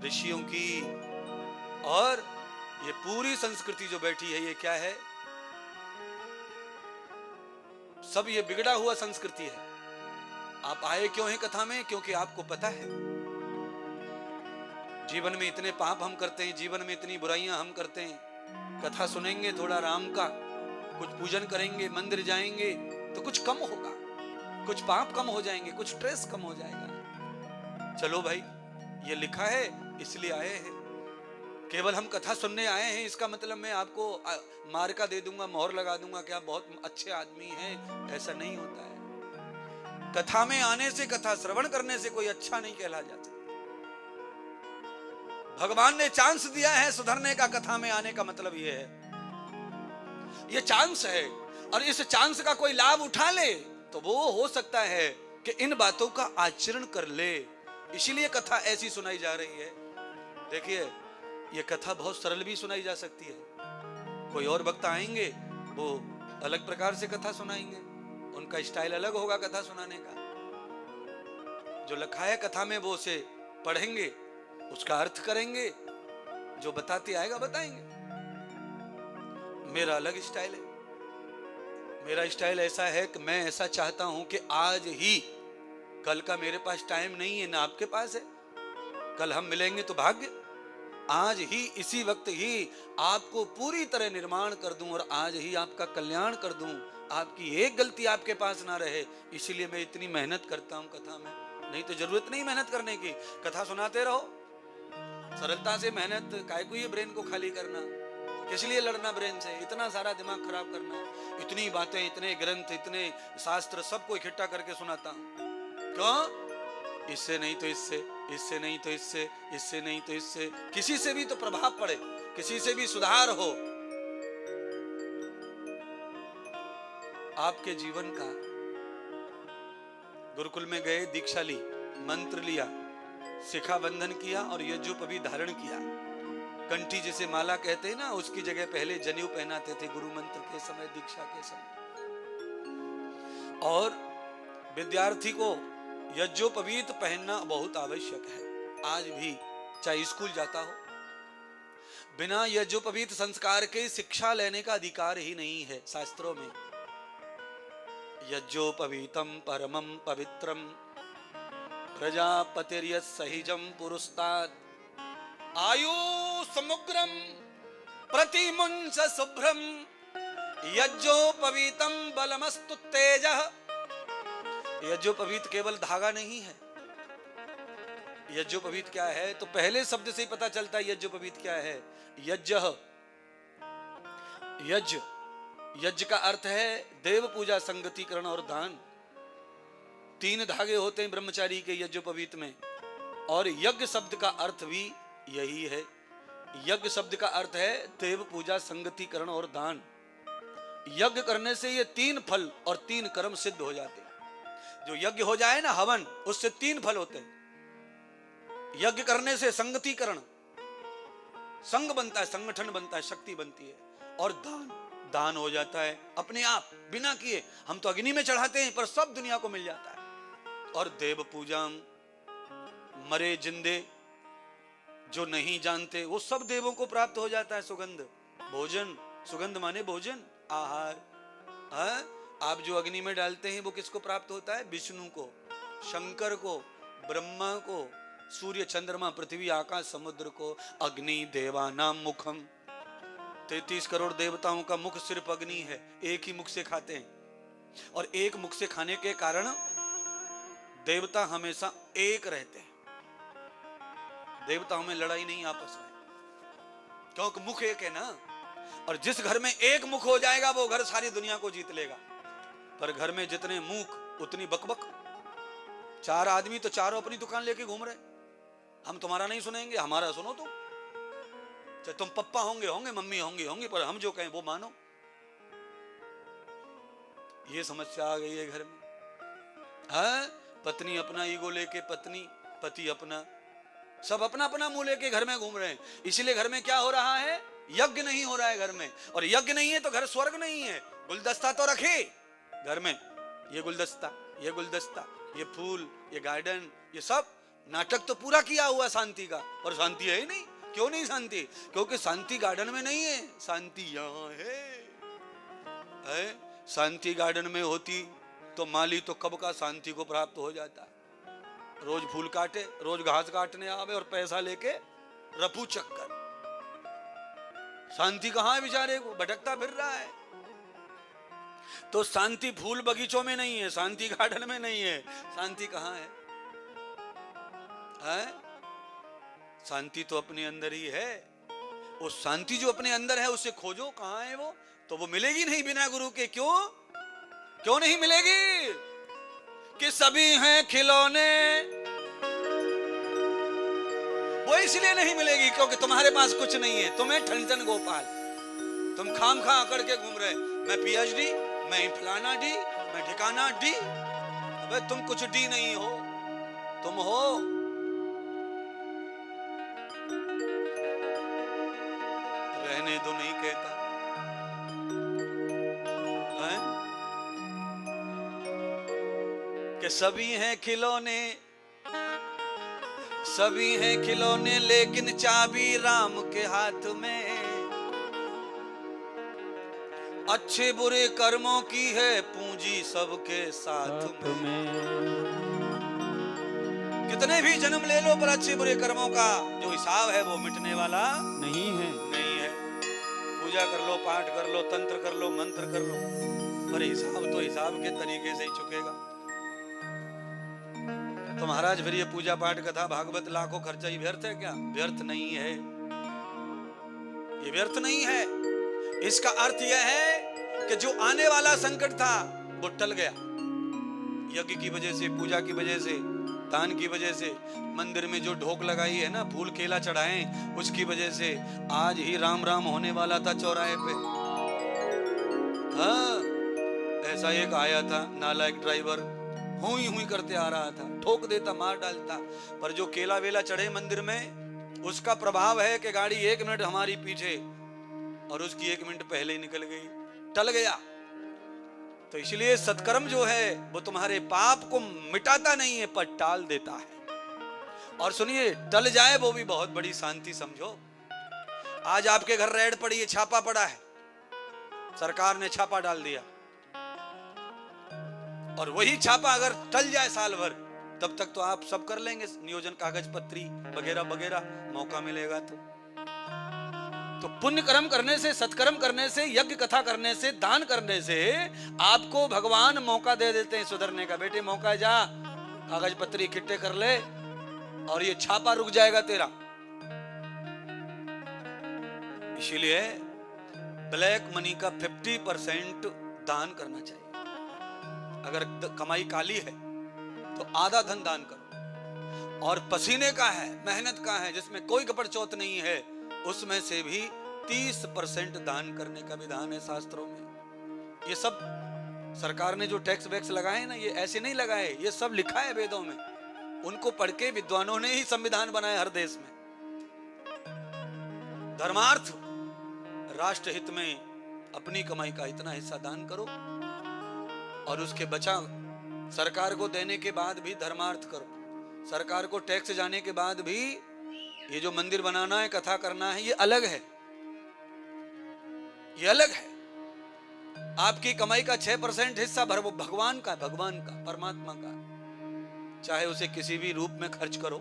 [SPEAKER 1] ऋषियों की, और ये पूरी संस्कृति जो बैठी है ये क्या है? सब ये बिगड़ा हुआ संस्कृति है। आप आए क्यों हैं कथा में? क्योंकि आपको पता है जीवन में इतने पाप हम करते हैं, जीवन में इतनी बुराइयां हम करते हैं। कथा सुनेंगे थोड़ा राम का, कुछ पूजन करेंगे, मंदिर जाएंगे तो कुछ कम होगा, कुछ पाप कम हो जाएंगे, कुछ स्ट्रेस कम हो जाएगा। चलो भाई, ये लिखा है इसलिए आए हैं। केवल हम कथा सुनने आए हैं इसका मतलब मैं आपको मार्का दे दूंगा, मोहर लगा दूंगा कि आप बहुत अच्छे आदमी हैं, ऐसा नहीं होता है। कथा में आने से, कथा श्रवण करने से कोई अच्छा नहीं कहला जाता। भगवान ने चांस दिया है सुधरने का, कथा में आने का मतलब यह है, ये चांस है, और इस चांस का कोई लाभ उठा ले तो वो हो सकता है कि इन बातों का आचरण कर ले, इसीलिए कथा ऐसी सुनाई जा रही है। देखिए, ये कथा बहुत सरल भी सुनाई जा सकती है। कोई और वक्ता आएंगे, वो अलग प्रकार से कथा सुनाएंगे, उनका स्टाइल अलग होगा कथा सुनाने का। जो लिखा है कथा में वो उसे पढ़ेंगे, उसका अर्थ करेंगे, जो बताते आएगा बताएंगे। मेरा अलग स्टाइल है। मेरा स्टाइल ऐसा है कि मैं ऐसा चाहता हूं कि आज ही, कल का मेरे पास टाइम नहीं है, ना आपके पास है, कल हम मिलेंगे तो भाग्य, आज ही इसी वक्त ही आपको पूरी तरह निर्माण कर दूं और आज ही आपका कल्याण कर दूं, आपकी एक गलती आपके पास ना रहे। इसीलिए मैं इतनी मेहनत करता हूं कथा में, नहीं तो जरूरत नहीं मेहनत करने की। कथा सुनाते रहो सरलता से। मेहनत काय को, ये ब्रेन को खाली करना, किस लिए लड़ना ब्रेन से, इतना सारा दिमाग खराब करना। इतनी बातें, इतने ग्रंथ, इतने शास्त्र सबको इकट्ठा करके सुनाता हूं। क्यों? इससे नहीं तो इससे, इससे नहीं तो इससे, इससे नहीं तो इससे, किसी से भी तो प्रभाव पड़े, किसी से भी सुधार हो आपके जीवन का। गुरुकुल में गए, दीक्षा ली, मंत्र लिया, शिखा बंधन किया और यज्ञोपवी धारण किया। कंठी जिसे माला कहते हैं ना, उसकी जगह पहले जनेऊ पहनाते थे गुरु मंत्र के समय, दीक्षा के समय। और विद्यार्थी को यज्ञोपवीत पहनना बहुत आवश्यक है। आज भी चाहे स्कूल जाता हो, बिना यज्ञोपवीत संस्कार के शिक्षा लेने का अधिकार ही नहीं है शास्त्रों में। यज्ञोपवीतम परमं पवित्रम प्रजापतिर्यस्सहिजं पुरुस्तात् आयु समुग्रम प्रतिमुंस शुभ्रम यज्ञोपवीतम बलमस्तु तेजः। यज्ञोपवीत केवल धागा नहीं है। यज्ञोपवीत क्या है तो पहले शब्द से ही पता चलता है यज्ञोपवीत क्या है। यज्ञ, यज्ञ, यज्ञ का अर्थ है देव पूजा, संगतिकरण और दान। 3 धागे होते हैं ब्रह्मचारी के यज्ञोपवीत में, और यज्ञ शब्द का अर्थ भी यही है। यज्ञ शब्द का अर्थ है देव पूजा, संगतिकरण और दान। यज्ञ करने से ये 3 फल और 3 कर्म सिद्ध हो जाते हैं। जो यज्ञ हो जाए ना, हवन, उससे 3 फल होते हैं। यज्ञ करने से संगतिकरण, संग बनता है, संगठन बनता है, शक्ति बनती है, और दान, दान हो जाता है अपने आप बिना किए। हम तो अग्नि में चढ़ाते हैं पर सब दुनिया को मिल जाता है। और देव पूजा, मरे जिंदे जो नहीं जानते वो सब देवों को प्राप्त हो जाता है। सुगंध, भोजन, सुगंध माने भोजन, आहार। आप जो अग्नि में डालते हैं वो किसको प्राप्त होता है? विष्णु को, शंकर को, ब्रह्मा को, सूर्य, चंद्रमा, पृथ्वी, आकाश, समुद्र को। अग्नि देवानाम मुखम, 33 करोड़ देवताओं का मुख सिर्फ अग्नि है। एक ही मुख से खाते हैं, और एक मुख से खाने के कारण देवता हमेशा एक रहते हैं। देवताओं में लड़ाई नहीं आपस में, क्योंकि मुख एक है ना। और जिस घर में एक मुख हो जाएगा वो घर सारी दुनिया को जीत लेगा। पर घर में जितने मुख उतनी बकबक। 4 आदमी तो चारों अपनी दुकान लेके घूम रहे। हम तुम्हारा नहीं सुनेंगे, हमारा सुनो तुम। चाहे तुम पप्पा होंगे होंगे, मम्मी होंगी होंगी, पर हम जो कहें वो मानो। ये समस्या आ गई है घर में। पत्नी अपना ईगो लेके, पत्नी, पति अपना, सब अपना अपना मुंह लेके घर में घूम रहे हैं। इसलिए घर में क्या हो रहा है? यज्ञ नहीं हो रहा है घर में। और यज्ञ नहीं है तो घर स्वर्ग नहीं है। गुलदस्ता तो रखे घर में, ये गुलदस्ता, ये गुलदस्ता, ये फूल, ये गार्डन, ये सब नाटक तो पूरा किया हुआ शांति का, और शांति है ही नहीं। क्यों नहीं शांति? क्योंकि शांति गार्डन में नहीं है, शांति यहाँ है। शांति गार्डन में होती तो माली तो कब का शांति को प्राप्त हो जाता। रोज फूल काटे, रोज घास काटने आवे और पैसा लेके रफू चक्कर। शांति कहाँ है बेचारे को? भटकता फिर रहा है। तो शांति फूल बगीचों में नहीं है, शांति गार्डन में नहीं है। शांति कहाँ है? शांति तो अपने अंदर ही है। वो शांति जो अपने अंदर है उसे खोजो, कहाँ है वो? तो वो मिलेगी नहीं बिना गुरु के। क्यों? क्यों नहीं मिलेगी? कि सभी हैं खिलौने। वो इसलिए नहीं मिलेगी क्योंकि तुम्हारे पास कुछ नहीं है। तुम्हें ठनठन गोपाल, तुम खाम खा आकर के घूम रहे। मैं पीएचडी, मैं फलाना डी, मैं ठिकाना डी। अबे तुम कुछ डी नहीं हो। तुम हो रहने दो नहीं कहता है? कि सभी हैं खिलौने, सभी हैं खिलौने, लेकिन चाबी राम के हाथ में। अच्छे बुरे कर्मों की है पूंजी सबके साथ में। कितने भी जन्म ले लो, पर अच्छे बुरे कर्मों का जो हिसाब है वो मिटने वाला
[SPEAKER 2] नहीं है।
[SPEAKER 1] नहीं है। पूजा कर लो, पाठ कर लो, तंत्र कर लो, मंत्र कर लो, पर हिसाब तो हिसाब के तरीके से ही चुकेगा। तो महाराज फिर ये पूजा पाठ कथा भागवत लाखों खर्चा ही व्यर्थ है क्या? व्यर्थ नहीं है, ये व्यर्थ नहीं है। इसका अर्थ यह है कि जो आने वाला संकट था वो टल गया। यज्ञ की वजह से, पूजा की वजह से, दान की वजह से, मंदिर में जो ढोक लगाई है ना, फूल केला चढ़ाए, उसकी वजह से आज ही राम राम होने वाला था चौराहे पे। हाँ, ऐसा एक आया था नालायक ड्राइवर, हुई हुई करते आ रहा था, ठोक देता, मार डालता, पर जो केला वेला चढ़े मंदिर में, उसका प्रभाव है कि गाड़ी 1 मिनट हमारी पीछे और उसकी 1 मिनट पहले ही निकल गई, टल गया। तो इसलिए सत्कर्म जो है वो तुम्हारे पाप को मिटाता नहीं है, पर टाल देता है। और सुनिए, टल जाए वो भी बहुत बड़ी शांति समझो। आज आपके घर रेड पड़ी है, छापा पड़ा है, सरकार ने छापा डाल दिया, और वही छापा अगर टल जाए साल भर, तब तक तो आप सब कर लेंगे, नियोजन कागज पत्री वगैरह वगैरह, मौका मिलेगा तो पुण्य कर्म करने से, सत्कर्म करने से, यज्ञ कथा करने से, दान करने से आपको भगवान मौका दे देते हैं सुधरने का। बेटे मौका, जा कागज पत्री इकट्ठे कर ले और ये छापा रुक जाएगा तेरा। इसीलिए ब्लैक मनी का 50% दान करना चाहिए। अगर कमाई काली है तो आधा धन दान करो, और पसीने का है, मेहनत का है, जिसमें कोई कपड़ चौथ नहीं है, उसमें से भी 30% दान करने का विधान है शास्त्रों में। ये सब सरकार ने जो टैक्स वैक्स लगाए ना, ये ऐसे नहीं लगाए, ये सब लिखा है वेदों में। उनको पढ़ के विद्वानों ने ही संविधान बनाए हर देश में। धर्मार्थ, राष्ट्र हित में अपनी कमाई का इतना हिस्सा दान करो, और उसके बचा सरकार को देने के बाद भी धर्मार्थ करो। सरकार को टैक्स जाने के बाद भी ये जो मंदिर बनाना है, कथा करना है, ये अलग है, ये अलग है। आपकी कमाई का 6% हिस्सा भगवान का, भगवान का, परमात्मा का, चाहे उसे किसी भी रूप में खर्च करो,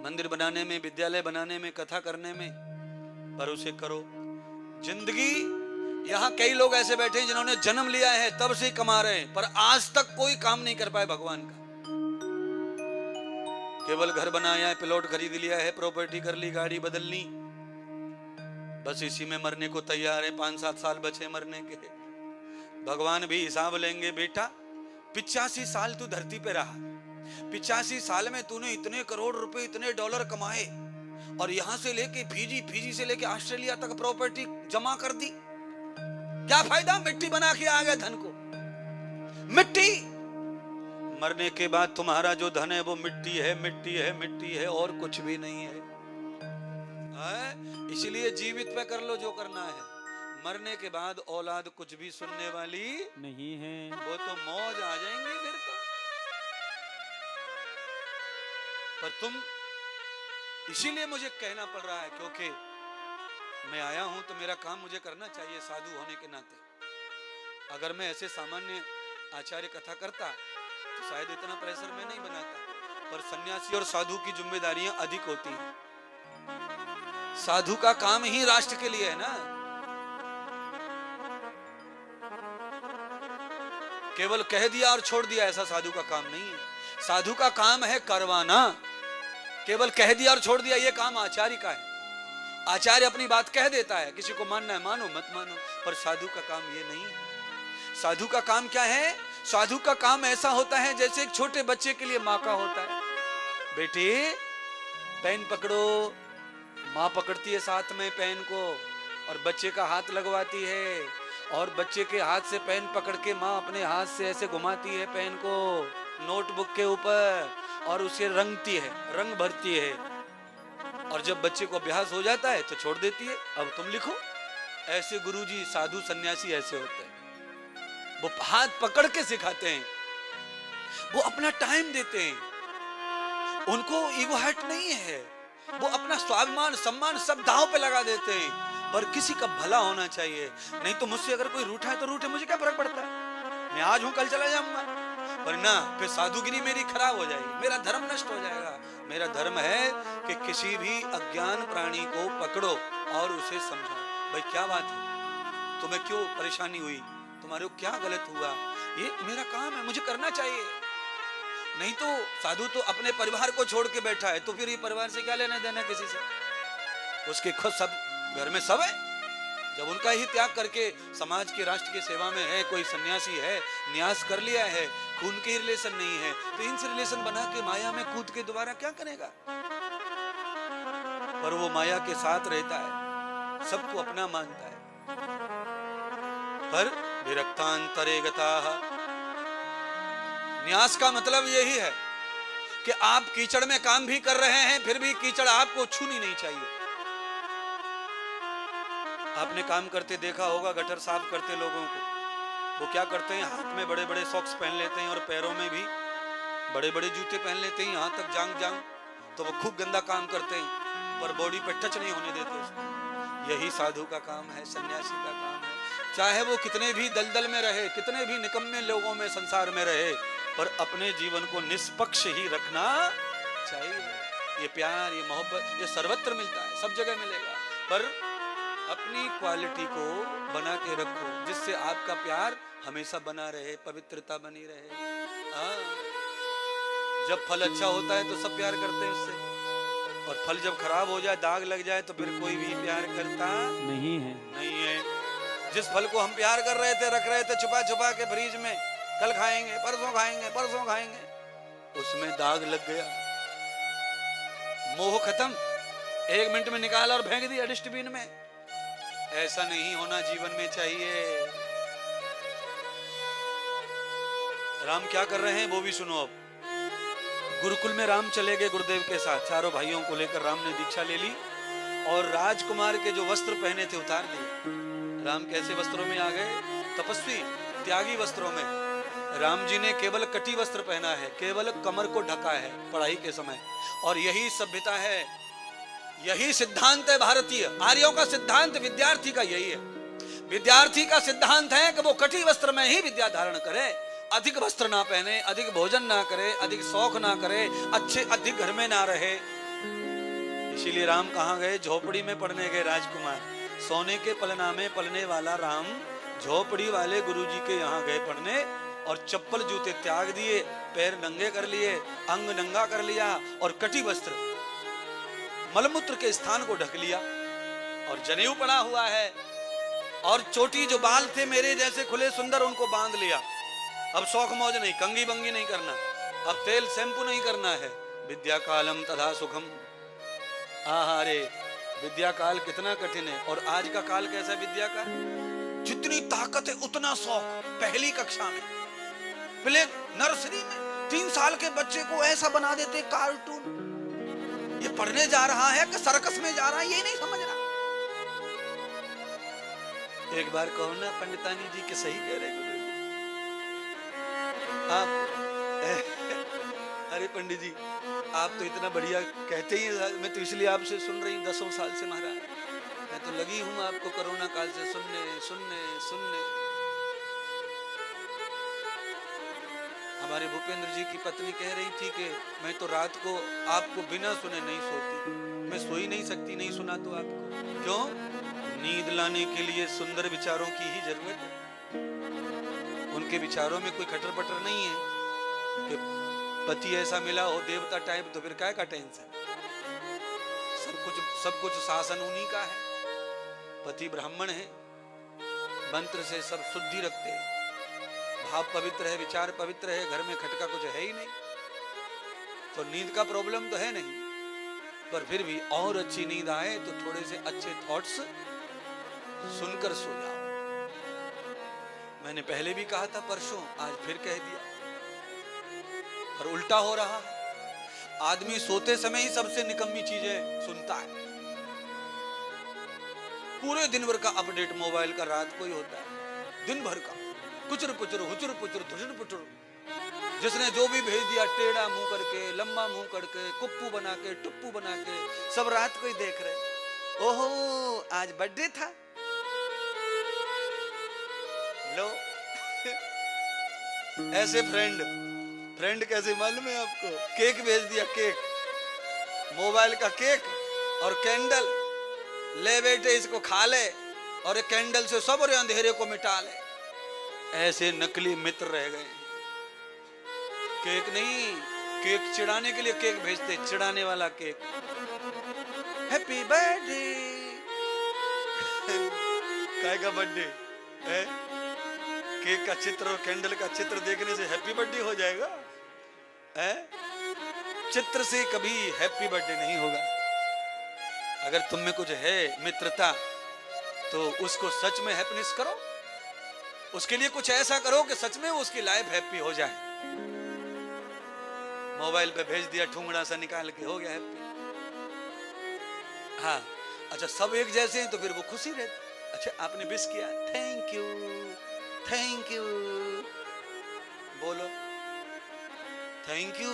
[SPEAKER 1] मंदिर बनाने में, विद्यालय बनाने में, कथा करने में, पर उसे करो। जिंदगी, यहां कई लोग ऐसे बैठे हैं जिन्होंने जन्म लिया है तब से कमा रहे हैं, पर आज तक कोई काम नहीं कर पाए भगवान का। केवल घर बनाया है, प्लॉट खरीद लिया है, प्रॉपर्टी कर ली, गाड़ी बदल ली, बस इसी में मरने को तैयार है। 5-7 साल बचे मरने के। भगवान भी हिसाब लेंगे, बेटा 85 साल तू धरती पे रहा, 85 साल में तूने इतने करोड़ रुपए, इतने डॉलर कमाए, और यहां से लेके फीजी से लेके ऑस्ट्रेलिया तक प्रॉपर्टी जमा कर दी, क्या फायदा? मिट्टी बना के आ गए धन को। मिट्टी, मरने के बाद तुम्हारा जो धन है वो मिट्टी है, मिट्टी है, मिट्टी है, और कुछ भी नहीं है। इसलिए जीवित में कर लो जो करना है, मरने के बाद औलाद कुछ भी सुनने वाली
[SPEAKER 2] नहीं है।
[SPEAKER 1] वो तो मौज आ जाएंगे फिर तो। पर तुम, इसीलिए मुझे कहना पड़ रहा है, क्योंकि मैं आया हूं तो मेरा काम मुझे करना चाहिए साधु होने के नाते। अगर मैं ऐसे सामान्य आचार्य कथा करता तो शायद इतना प्रेशर में नहीं बनाता, पर सन्यासी और साधु की जिम्मेदारियां अधिक होती हैं। साधु का काम ही राष्ट्र के लिए है ना। केवल कह दिया और छोड़ दिया, ऐसा साधु का काम नहीं है। साधु का काम है करवाना। केवल कह दिया और छोड़ दिया, ये काम आचार्य का है। आचार्य अपनी बात कह देता है, किसी को मानना है मानो, मत मानो, पर साधु का काम ये नहीं है। साधु का काम क्या है? साधु का काम ऐसा होता है जैसे एक छोटे बच्चे के लिए माँ का होता है। बेटी पेन पकड़ो, माँ पकड़ती है साथ में पेन को, और बच्चे का हाथ लगवाती है, और बच्चे के हाथ से पेन पकड़ के माँ अपने हाथ से ऐसे घुमाती है पेन को नोटबुक के ऊपर, और उसे रंगती है, रंग भरती है, और जब बच्चे को अभ्यास हो जाता है तो छोड़ देती है, अब तुम लिखो। ऐसे गुरुजी साधु सन्यासी ऐसे होते हैं, वो हाथ पकड़ के सिखाते हैं, वो अपना टाइम देते हैं, उनको ईगो हर्ट नहीं है, वो अपना स्वाभिमान सम्मान सब दांव पे लगा देते हैं, पर किसी का भला होना चाहिए। नहीं तो मुझसे अगर कोई रूठा है तो रूठे, मुझे क्या फर्क पड़ता है, मैं आज हूं कल चला जाऊंगा, पर ना फिर साधुगिरी मेरी खराब हो जाएगी, मेरा धर्म नष्ट हो जाएगा। मेरा धर्म है कि किसी भी अज्ञान प्राणी को पकड़ो और उसे समझाओ, भाई क्या बात है, तुम्हें क्यों परेशानी हुई, तुम्हारे को क्या गलत हुआ, ये मेरा काम है, मुझे करना चाहिए। नहीं तो साधु तो अपने परिवार को छोड़ के बैठा है, तो फिर ये परिवार से क्या लेना देना किसी से, उसके खुद सब घर में सब है। जब उनका ही त्याग करके समाज के राष्ट्र की सेवा में है, कोई सन्यासी है, न्यास कर लिया है, खून के रिलेशन नहीं है, तो इनसे रिलेशन बना के माया में कूद के दोबारा क्या करेगा। पर वो माया के साथ रहता है, सबको अपना मानता है। पर विरक्तांतरे गताः, न्यास का मतलब यही है कि आप कीचड़ में काम भी कर रहे हैं, फिर भी कीचड़ आपको छूनी नहीं चाहिए। आपने काम करते देखा होगा, गटर साफ करते लोगों को, वो क्या करते हैं, हाथ में बड़े बड़े सॉक्स पहन लेते हैं और पैरों में भी बड़े बड़े जूते पहन लेते हैं, यहाँ तक जांग जांग, तो वो खूब गंदा काम करते हैं, पर बॉडी पे टच नहीं होने देते उसको। यही साधु का काम है, सन्यासी का काम है। चाहे वो कितने भी दलदल में रहे, कितने भी निकम्मे लोगों में संसार में रहे, पर अपने जीवन को निष्पक्ष ही रखना चाहिए। ये प्यार, ये मोहब्बत, ये सर्वत्र मिलता है, सब जगह मिलेगा, पर अपनी क्वालिटी को बना के रखो, जिससे आपका प्यार हमेशा बना रहे, पवित्रता बनी रहे। जब फल अच्छा होता है तो सब प्यार करते हैं उससे, और फल जब खराब हो जाए, दाग लग जाए, तो फिर कोई भी प्यार करता
[SPEAKER 2] नहीं है।
[SPEAKER 1] नहीं है। जिस फल को हम प्यार कर रहे थे, रख रहे थे छुपा छुपा के फ्रीज में, कल खाएंगे, परसों खाएंगे, परसों खाएंगे, उसमें दाग लग गया, मोह खत्म, 1 मिनट में निकाला और फेंक दिया डस्टबिन में। ऐसा नहीं होना जीवन में चाहिए। राम क्या कर रहे हैं वो भी सुनो। अब गुरुकुल में राम चले गए गुरुदेव के साथ, चारों भाइयों को लेकर राम ने दीक्षा ले ली, और राजकुमार के जो वस्त्र पहने थे उतार दिए। राम कैसे वस्त्रों में आ गए, तपस्वी त्यागी वस्त्रों में। राम जी ने केवल कटी वस्त्र पहना है, केवल कमर को ढका है पढ़ाई के समय, और यही सभ्यता है, यही सिद्धांत है भारतीय आर्यों का सिद्धांत, विद्यार्थी का यही है। विद्यार्थी का सिद्धांत है कि वो कटी वस्त्र में ही विद्या धारण करे, अधिक वस्त्र ना पहने, अधिक भोजन ना करे, अधिक शौक ना करे, अच्छे अधिक घर में ना रहे। इसीलिए राम कहाँ गए, झोपड़ी में पढ़ने गए राजकुमार। सोने के पलना में पलने वाला राम झोपड़ी वाले गुरुजी के यहाँ गए पढ़ने, और चप्पल जूते त्याग दिए, पैर नंगे कर लिए, अंग नंगा कर लिया, और कटी वस्त्र मलमूत्र के स्थान को ढक लिया, और जनेऊ पड़ा हुआ है, और चोटी जो बाल थे मेरे जैसे खुले सुंदर उनको बांध लिया। अब शौक मौज नहीं, कंगी बंगी नहीं करना, अब तेल शैम्पू नहीं करना है। विद्या कालम तथा सुखम। आहारे विद्या काल कितना कठिन है, और आज का काल कैसा विद्या का, जितनी ताकत है उतना शौक। पहली कक्षा में, प्ले नर्सरी में 3 साल के बच्चे को ऐसा बना देते कार्टून, ये पढ़ने जा रहा है कि सर्कस में जा रहा है, ये नहीं समझ रहा। एक बार कहो ना पंडितानी जी के सही कह रहे आप। अरे पंडित जी आप तो इतना बढ़िया कहते ही, मैं तो इसलिए आपसे सुन रही हूँ 10 साल से महाराज, मैं तो लगी हूँ आपको कोरोना काल से सुनने सुनने सुनने। हमारे भूपेंद्र जी की पत्नी कह रही थी कि मैं तो रात को आपको बिना सुने नहीं सोती, मैं सो ही नहीं सकती नहीं सुना तो आपको। क्यों? नींद लाने के लिए सुंदर विचारों की ही जरूरत है। उनके विचारों में कोई खटर पटर नहीं है कि पति ऐसा मिला हो देवता टाइप, तो फिर क्या का टेंशन। सब कुछ शासन उन्हीं का है। पति ब्राह्मण है, मंत्र से सब शुद्धि रखते हैं, भाव पवित्र है, विचार पवित्र है, घर में खटका कुछ है ही नहीं, तो नींद का प्रॉब्लम तो है नहीं। पर फिर भी और अच्छी नींद आए तो थोड़े से अच्छे थॉट्स सुनकर सो जाओ। मैंने पहले भी कहा था परसों, आज फिर कह दिया, पर उल्टा हो रहा है। आदमी सोते समय ही सबसे निकम्मी चीजें सुनता है। पूरे दिन भर का अपडेट मोबाइल का रात को ही होता है, दिन भर का कुचर पुचर हुचुर पुचुर धुचुर पुचुर। जिसने जो भी भेज दिया, टेढ़ा मुंह करके, लंबा मुंह करके, कुप्पू बना के, टुप्पू बना के, सब रात को ही देख रहे। ओहो आज बर्थडे था, लो। ऐसे फ्रेंड कैसे मालूम है आपको? केक भेज दिया, केक, मोबाइल का केक और कैंडल, ले बेटे इसको खा ले, और एक कैंडल से सब और अंधेरे को मिटा ले। ऐसे नकली मित्र रह गए। केक नहीं, केक चिढ़ाने के लिए केक भेजते, चिढ़ाने वाला केक। हैप्पी बर्थडे, काय का बर्थडे है? केक का चित्र और कैंडल का चित्र देखने से हैप्पी बर्थडे हो जाएगा? है? चित्र से कभी हैप्पी बर्थडे नहीं होगा। अगर तुम में कुछ है मित्रता, तो उसको सच में हैप्पीनेस करो। उसके लिए कुछ ऐसा करो कि सच में उसकी लाइफ हैप्पी हो जाए। मोबाइल पे भेज दिया ठुंगड़ा सा निकाल के, हो गया हैप्पी। हाँ, अच्छा सब एक जैसे हैं तो फिर वो खुशी रहती। अच्छा आपने विश किया, थैंक यू थैंक यू, बोलो थैंक यू।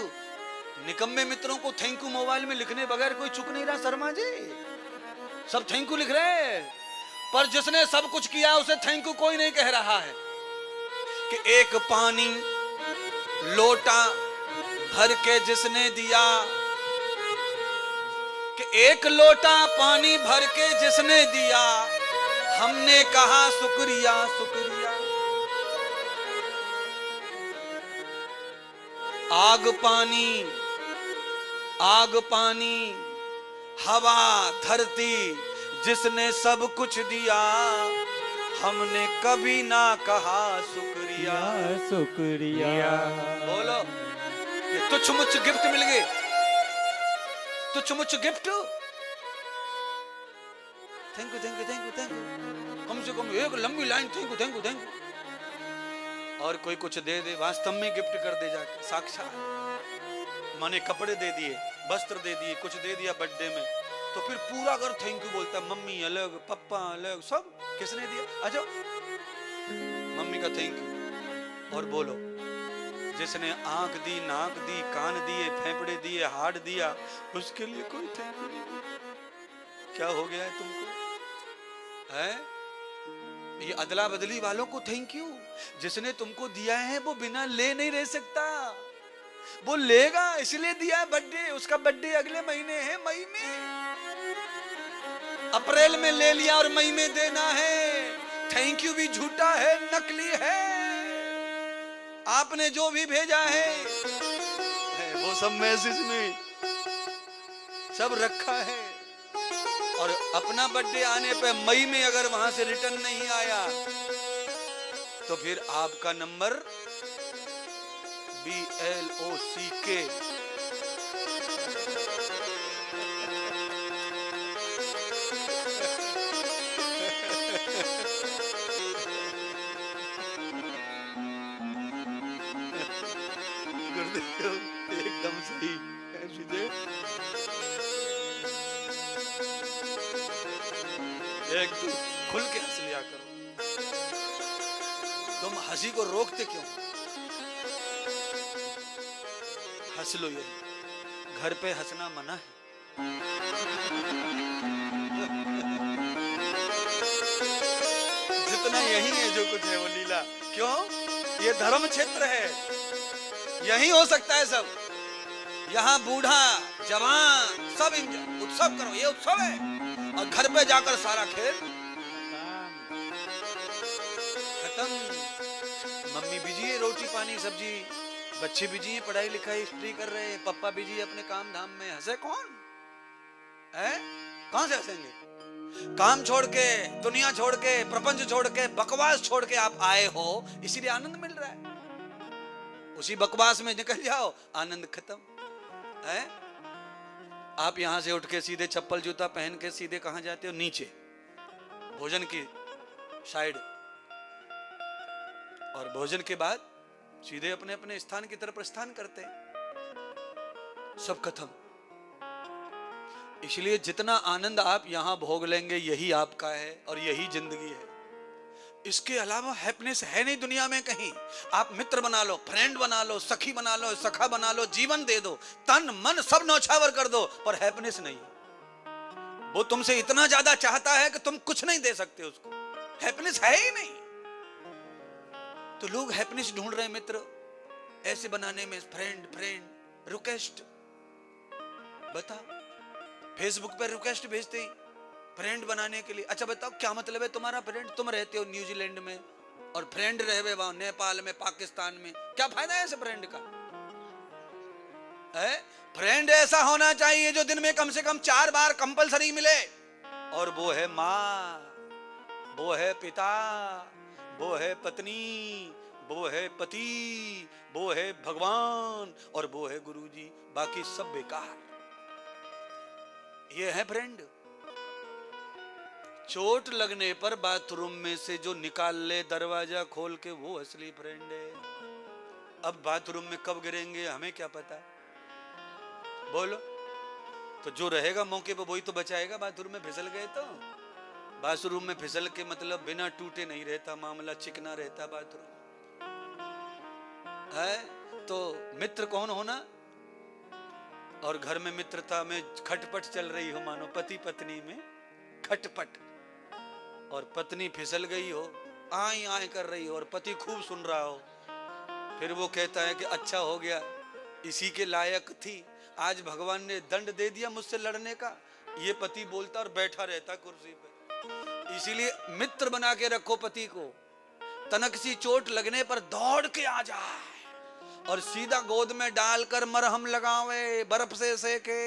[SPEAKER 1] निकम्मे मित्रों को थैंक यू मोबाइल में लिखने बगैर कोई चुक नहीं रहा शर्मा जी, सब थैंक यू लिख रहे हैं। पर जिसने सब कुछ किया उसे थैंक यू कोई नहीं कह रहा है। कि एक पानी लोटा भर के जिसने दिया, कि एक लोटा पानी भर के जिसने दिया, हमने कहा शुक्रिया शुक्रिया। आग पानी हवा धरती जिसने सब कुछ दिया, हमने कभी ना कहा शुक्रिया
[SPEAKER 2] शुक्रिया।
[SPEAKER 1] बोलो, ये तुच्छ मुच्छ गिफ्ट मिल गए, तुच्छ मुच्छ gift. Thank you thank you thank you thank you, कम से कम एक लंबी line thank you thank you thank you. और कोई कुछ दे दे, वास्तव में गिफ्ट कर दे जाके, साक्षात माने कपड़े दे दिए, वस्त्र दे दिए, कुछ दे दिया बर्थडे में, तो फिर पूरा घर थैंक यू बोलता है। मम्मी अलग, पापा अलग, सब किसने दिया? अच्छा मम्मी का थैंक यू। और बोलो, जिसने आंख दी, नाक दी, कान दिए, फेफड़े दिए, हार्ट दिया, उसके लिए कोई थैंक यू नहीं। क्या हो गया है तुमको? है ये अदला बदली वालों को थैंक यू। जिसने तुमको दिया है वो बिना ले नहीं रह सकता, वो लेगा इसलिए दिया है। बर्थडे, उसका बर्थडे अगले महीने है, मई में, अप्रैल में ले लिया और मई में देना है। थैंक यू भी झूठा है, नकली है। आपने जो भी भेजा है वो सब मैसेज में सब रखा है, और अपना बर्थडे आने पे मई में अगर वहां से रिटर्न नहीं आया तो फिर आपका नंबर BLOCK एकदम सही है। एक तो खुल के हंस लिया करो। तुम हंसी को रोकते क्यों? हंस लो, ये घर पे हंसना मना है। जितना यही है जो कुछ है वो लीला। क्यों? ये धर्म क्षेत्र है, यही हो सकता है सब। यहाँ बूढ़ा जवान सब उत्सव करो, ये उत्सव है। और घर पे जाकर सारा खेल खत्म। मम्मी बिजी है रोटी पानी सब्जी, बच्चे बिजी हैं पढ़ाई लिखाई स्टडी कर रहे हैं, पापा बिजी है अपने काम धाम में। हंसे कौन है? कहां से हंसेंगे? काम छोड़ के, दुनिया छोड़ के, प्रपंच छोड़ के, बकवास छोड़ के आप आए हो, इसीलिए आनंद मिल रहा है। उसी बकवास में निकल जाओ, आनंद खत्म है। आप यहां से उठ के सीधे चप्पल जूता पहन के सीधे कहां जाते हो? नीचे भोजन की साइड, और भोजन के बाद सीधे अपने अपने स्थान की तरफ प्रस्थान करते हैं। सब खत्म। इसलिए जितना आनंद आप यहां भोग लेंगे यही आपका है और यही जिंदगी है। इसके अलावा हैप्पीनेस है नहीं दुनिया में कहीं। आप मित्र बना लो, फ्रेंड बना लो, सखी बना लो, सखा बना लो, जीवन दे दो, तन मन सब न्यौछावर कर दो, पर हैप्पीनेस नहीं। वो तुमसे इतना ज्यादा चाहता है कि तुम कुछ नहीं दे सकते उसको। हैप्पीनेस है ही नहीं। तो लोग हैप्पीनेस ढूंढ रहे हैं मित्र ऐसे बनाने में, फ्रेंड रिक्वेस्ट। बता, फेसबुक पर रिक्वेस्ट भेजते ही फ्रेंड बनाने के लिए। अच्छा बताओ क्या मतलब है तुम्हारा फ्रेंड? तुम रहते हो न्यूजीलैंड में और फ्रेंड रहे वहां नेपाल में, पाकिस्तान में, क्या फायदा है ऐसे फ्रेंड का? है फ्रेंड ऐसा होना चाहिए जो दिन में कम से कम 4 बार कंपलसरी मिले, और वो है माँ, वो है पिता, वो है पत्नी, वो है पति, वो है भगवान और वो है गुरुजी। बाकी सब बेकार। ये है फ्रेंड। चोट लगने पर बाथरूम में से जो निकाल ले दरवाजा खोल के, वो असली फ्रेंड है। अब बाथरूम में कब गिरेंगे हमें क्या पता? बोलो। तो जो रहेगा मौके पर वही तो बचाएगा। बाथरूम में फिसल गए तो बाथरूम में फिसल के मतलब बिना टूटे नहीं रहता मामला, चिकना रहता बाथरूम है। तो मित्र कौन होना? और घर में मित्रता में खटपट चल रही हो, मानो पति पत्नी में खटपट, और पत्नी फिसल गई हो, आए आए कर रही हो, और पति खूब सुन रहा हो। फिर वो कहता है कि अच्छा हो गया, इसी के लायक थी, आज भगवान ने दंड दे दिया मुझसे लड़ने का। ये पति बोलता और बैठा रहता कुर्सी पे। इसीलिए मित्र बना के रखो पति को। तनक सी चोट लगने पर दौड़ के आ जाए और सीधा गोद में डालकर मरहम लगावे, बर्फ से सेके।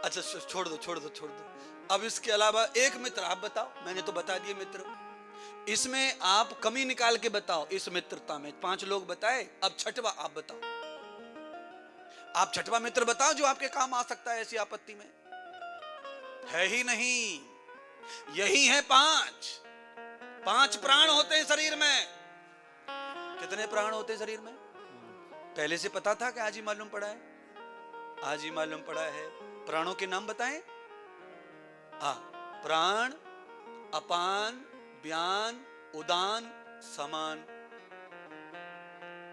[SPEAKER 1] अच्छा छोड़ दो। अब इसके अलावा एक मित्र आप बताओ। मैंने तो बता दिए मित्र, इसमें आप कमी निकाल के बताओ। इस मित्रता में 5 लोग बताए, अब छठवा आप बताओ। आप छठवा मित्र बताओ जो आपके काम आ सकता है ऐसी आपत्ति में। है ही नहीं। यही है 5 प्राण होते हैं शरीर में। कितने प्राण होते हैं शरीर में? पहले से पता था कि आज ही मालूम पड़ा है? आज ही मालूम पड़ा है। प्राणों के नाम बताएं। प्राण, अपान, व्यान, उदान, समान।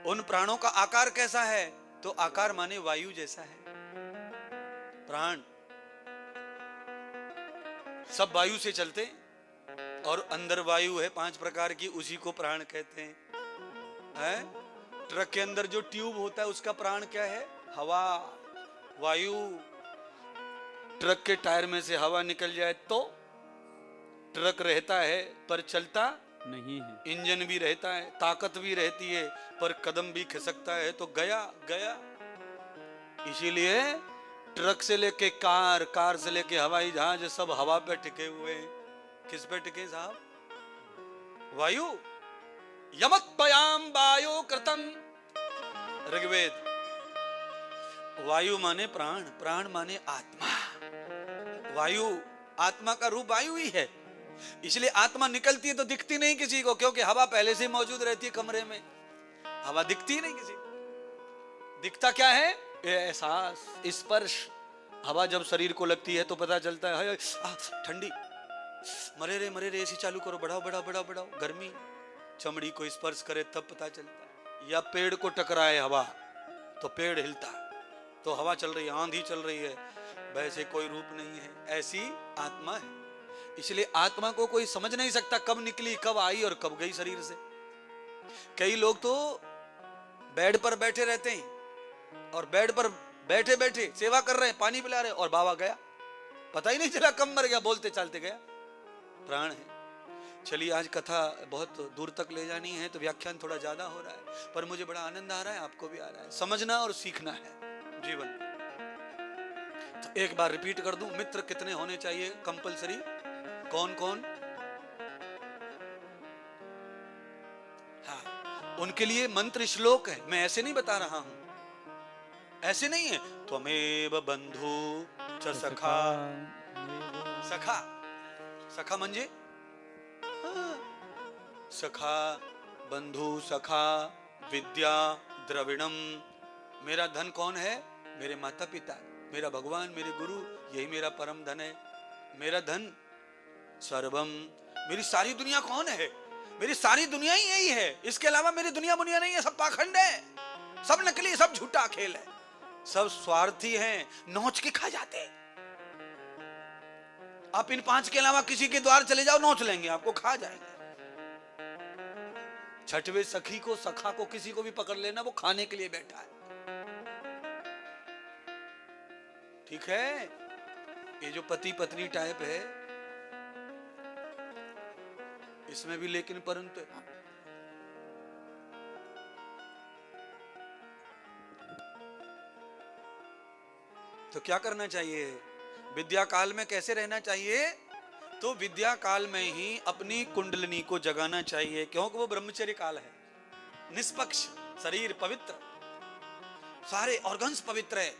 [SPEAKER 1] उन प्राणों का आकार कैसा है? तो आकार माने वायु जैसा है। प्राण सब वायु से चलते, और अंदर वायु है 5 प्रकार की, उसी को प्राण कहते हैं। ट्रक के अंदर जो ट्यूब होता है उसका प्राण क्या है? हवा, वायु। ट्रक के टायर में से हवा निकल जाए तो ट्रक रहता है पर चलता
[SPEAKER 2] नहीं है।
[SPEAKER 1] इंजन भी रहता है, ताकत भी रहती है, पर कदम भी खिसकता है तो गया। इसीलिए ट्रक से लेके कार, कार से लेके हवाई जहाज, सब हवा पे टिके हुए हैं। किस पे टिके साहब? वायु। यमत्वयाम वायु कृतम। ऋग्वेद। वायु माने प्राण, प्राण माने आत्मा। वायु, आत्मा का रूप वायु ही है। इसलिए आत्मा निकलती है तो दिखती नहीं किसी को, क्योंकि हवा पहले से मौजूद रहती है कमरे में। हवा दिखती नहीं किसी को। दिखता क्या है? एहसास, स्पर्श। हवा जब शरीर को लगती है तो पता चलता है ठंडी, मरे रे एसी चालू करो, बढ़ाओ। गर्मी, चमड़ी को स्पर्श करे तब पता चलता है। या पेड़ को टकराए हवा तो पेड़ हिलता, तो हवा चल रही है, आंधी चल रही है। वैसे कोई रूप नहीं है, ऐसी आत्मा है। इसलिए आत्मा को कोई समझ नहीं सकता कब निकली, कब आई और कब गई शरीर से। कई लोग तो बेड पर बैठे रहते हैं और बेड पर बैठे बैठे सेवा कर रहे हैं, पानी पिला रहे हैं, और बाबा गया, पता ही नहीं चला कब मर गया, बोलते चालते गया। प्राण है। चलिए आज कथा बहुत दूर तक ले जानी है तो व्याख्यान थोड़ा ज्यादा हो रहा है, पर मुझे बड़ा आनंद आ रहा है, आपको भी आ रहा है। समझना और सीखना है जीवन। तो एक बार रिपीट कर दूं, मित्र कितने होने चाहिए कंपलसरी? कौन कौन? हाँ, उनके लिए मंत्र श्लोक है, मैं ऐसे नहीं बता रहा हूं, ऐसे नहीं है। त्वमेव बंधु च सखा, सखा, सखा म्हणजे सखा, बंधु, सखा, विद्या, द्रविणम। मेरा धन कौन है? मेरे माता पिता, मेरा भगवान, मेरे गुरु, यही मेरा परम धन है। मेरा धन सर्वम, मेरी सारी दुनिया कौन है? मेरी सारी दुनिया ही यही है, इसके अलावा मेरी दुनिया बुनिया नहीं है। सब पाखंड है, सब नकली, सब झूठा खेल है, सब स्वार्थी हैं, नोच के खा जाते हैं। आप इन 5 के अलावा किसी के द्वार चले जाओ, नोच लेंगे, आपको खा जाएंगे। छठवें सखी को, सखा को, किसी को भी पकड़ लेना, वो खाने के लिए बैठा है। ठीक है? ये जो पति पत्नी टाइप है, इसमें भी लेकिन परंतु तो क्या करना चाहिए? विद्या काल में कैसे रहना चाहिए? तो विद्या काल में ही अपनी कुंडलिनी को जगाना चाहिए, क्योंकि वो ब्रह्मचर्य काल है। निष्पक्ष शरीर, पवित्र, सारे ऑर्गन्स पवित्र है,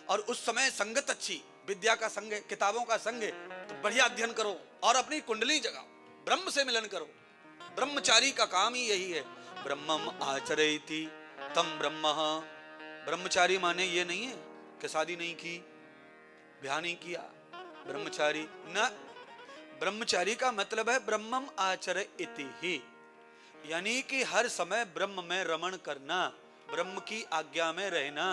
[SPEAKER 1] और उस समय संगत अच्छी, विद्या का संग, किताबों का संग, तो बढ़िया अध्ययन करो और अपनी कुंडली जगाओ, ब्रह्म से मिलन करो। ब्रह्मचारी का काम ही यही है। ब्रह्मम आचरयति तम ब्रह्म। ब्रह्मचारी माने ये नहीं है कि शादी नहीं की, ब्याह नहीं किया, ब्रह्मचारी न। ब्रह्मचारी का मतलब है ब्रह्मम आचरयति ही, यानी कि हर समय ब्रह्म में रमण करना, ब्रह्म की आज्ञा में रहना,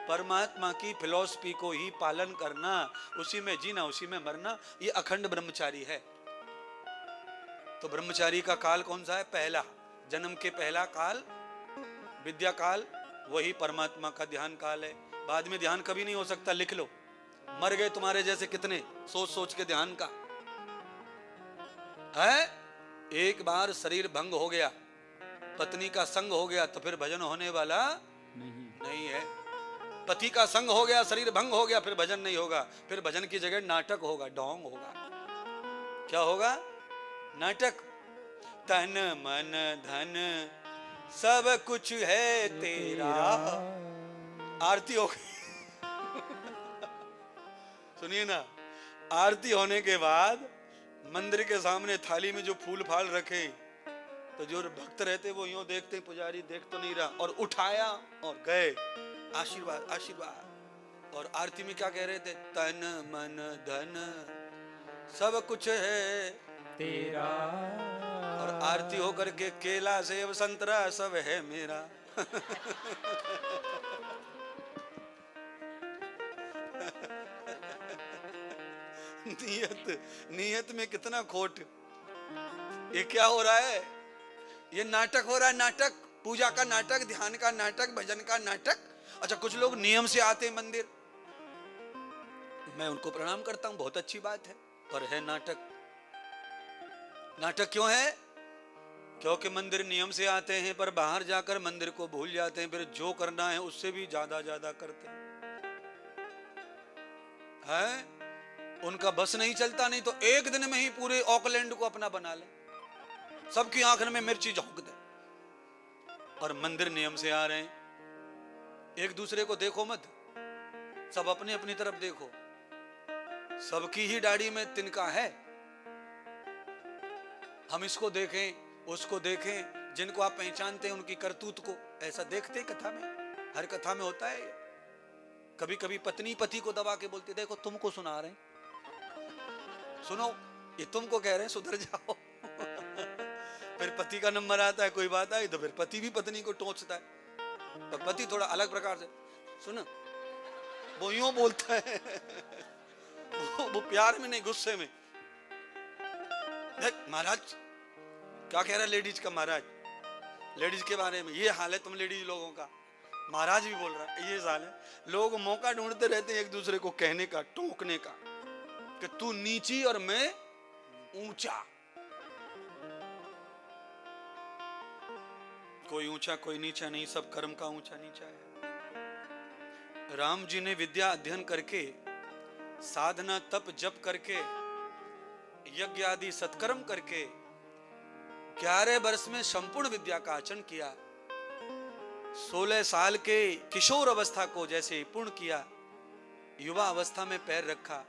[SPEAKER 1] परमात्मा की फिलॉसफी को ही पालन करना, उसी में जीना, उसी में मरना, ये अखंड ब्रह्मचारी है। तो ब्रह्मचारी का काल कौन सा है? पहला, जन्म के पहला काल विद्या काल, वही परमात्मा का ध्यान काल है। बाद में ध्यान कभी नहीं हो सकता, लिख लो। मर गए तुम्हारे जैसे कितने, सोच सोच के ध्यान का है। एक बार शरीर भंग हो गया, पत्नी का संग हो गया, तो फिर भजन होने वाला नहीं है। पति का संग हो गया, शरीर भंग हो गया, फिर भजन नहीं होगा, फिर भजन की जगह नाटक होगा, ढोंग होगा। क्या होगा? नाटक। तन मन धन सब कुछ है तेरा। आरती हो गई सुनिए ना, आरती होने के बाद मंदिर के सामने थाली में जो फूल फाल रखे, तो जो भक्त रहते वो यूं देखते, पुजारी देख तो नहीं रहा, और उठाया और गए, आशीर्वाद आशीर्वाद। और आरती में क्या कह रहे थे? तन मन धन सब कुछ है
[SPEAKER 2] तेरा।
[SPEAKER 1] और आरती होकर के केला सेब संतरा सब है मेरा। नियत में कितना खोट। ये क्या हो रहा है? ये नाटक हो रहा है, नाटक, पूजा का नाटक, ध्यान का नाटक, भजन का नाटक। अच्छा, कुछ लोग नियम से आते हैं मंदिर, मैं उनको प्रणाम करता हूं, बहुत अच्छी बात है, पर है नाटक। नाटक क्यों है? क्योंकि मंदिर नियम से आते हैं, पर बाहर जाकर मंदिर को भूल जाते हैं, फिर जो करना है उससे भी ज्यादा ज्यादा करते हैं। उनका बस नहीं चलता, नहीं तो एक दिन में ही पूरे ऑकलैंड को अपना बना ले, सबकी आंख में मिर्ची झोंक दे। और मंदिर नियम से आ रहे हैं। एक दूसरे को देखो मत, सब अपने अपनी तरफ देखो। सबकी ही दाढ़ी में तिनका है। हम इसको देखें, उसको देखें, जिनको आप पहचानते हैं उनकी करतूत को ऐसा देखते हैं। कथा में, हर कथा में होता है। कभी कभी पत्नी पति को दबा के बोलती, देखो तुमको सुना रहे हैं, सुनो, ये तुमको कह रहे हैं सुधर जाओ। फिर पति का नंबर आता है, कोई बात आई तो फिर पति भी पत्नी को टोंचता है। पर पति थोड़ा अलग प्रकार से, सुनो, वो यूं बोलता है। वो प्यार में नहीं, गुस्से में। महाराज क्या कह रहा है लेडीज का? महाराज लेडीज के बारे में ये हाल है तुम लेडीज लोगों का। महाराज भी बोल रहा है, ये हाल है। लोग मौका ढूंढते रहते हैं एक दूसरे को कहने का, टोकने का, कि तू नीची और मैं ऊंचा। कोई ऊंचा कोई नीचा नहीं, सब कर्म का ऊंचा नीचा है। राम जी ने विद्या अध्ययन करके, साधना तप जप करके, यज्ञ आदि सत्कर्म करके 11 वर्ष में संपूर्ण विद्या का आचरण किया। 16 साल के किशोर अवस्था को जैसे पूर्ण किया, युवा अवस्था में पैर रखा,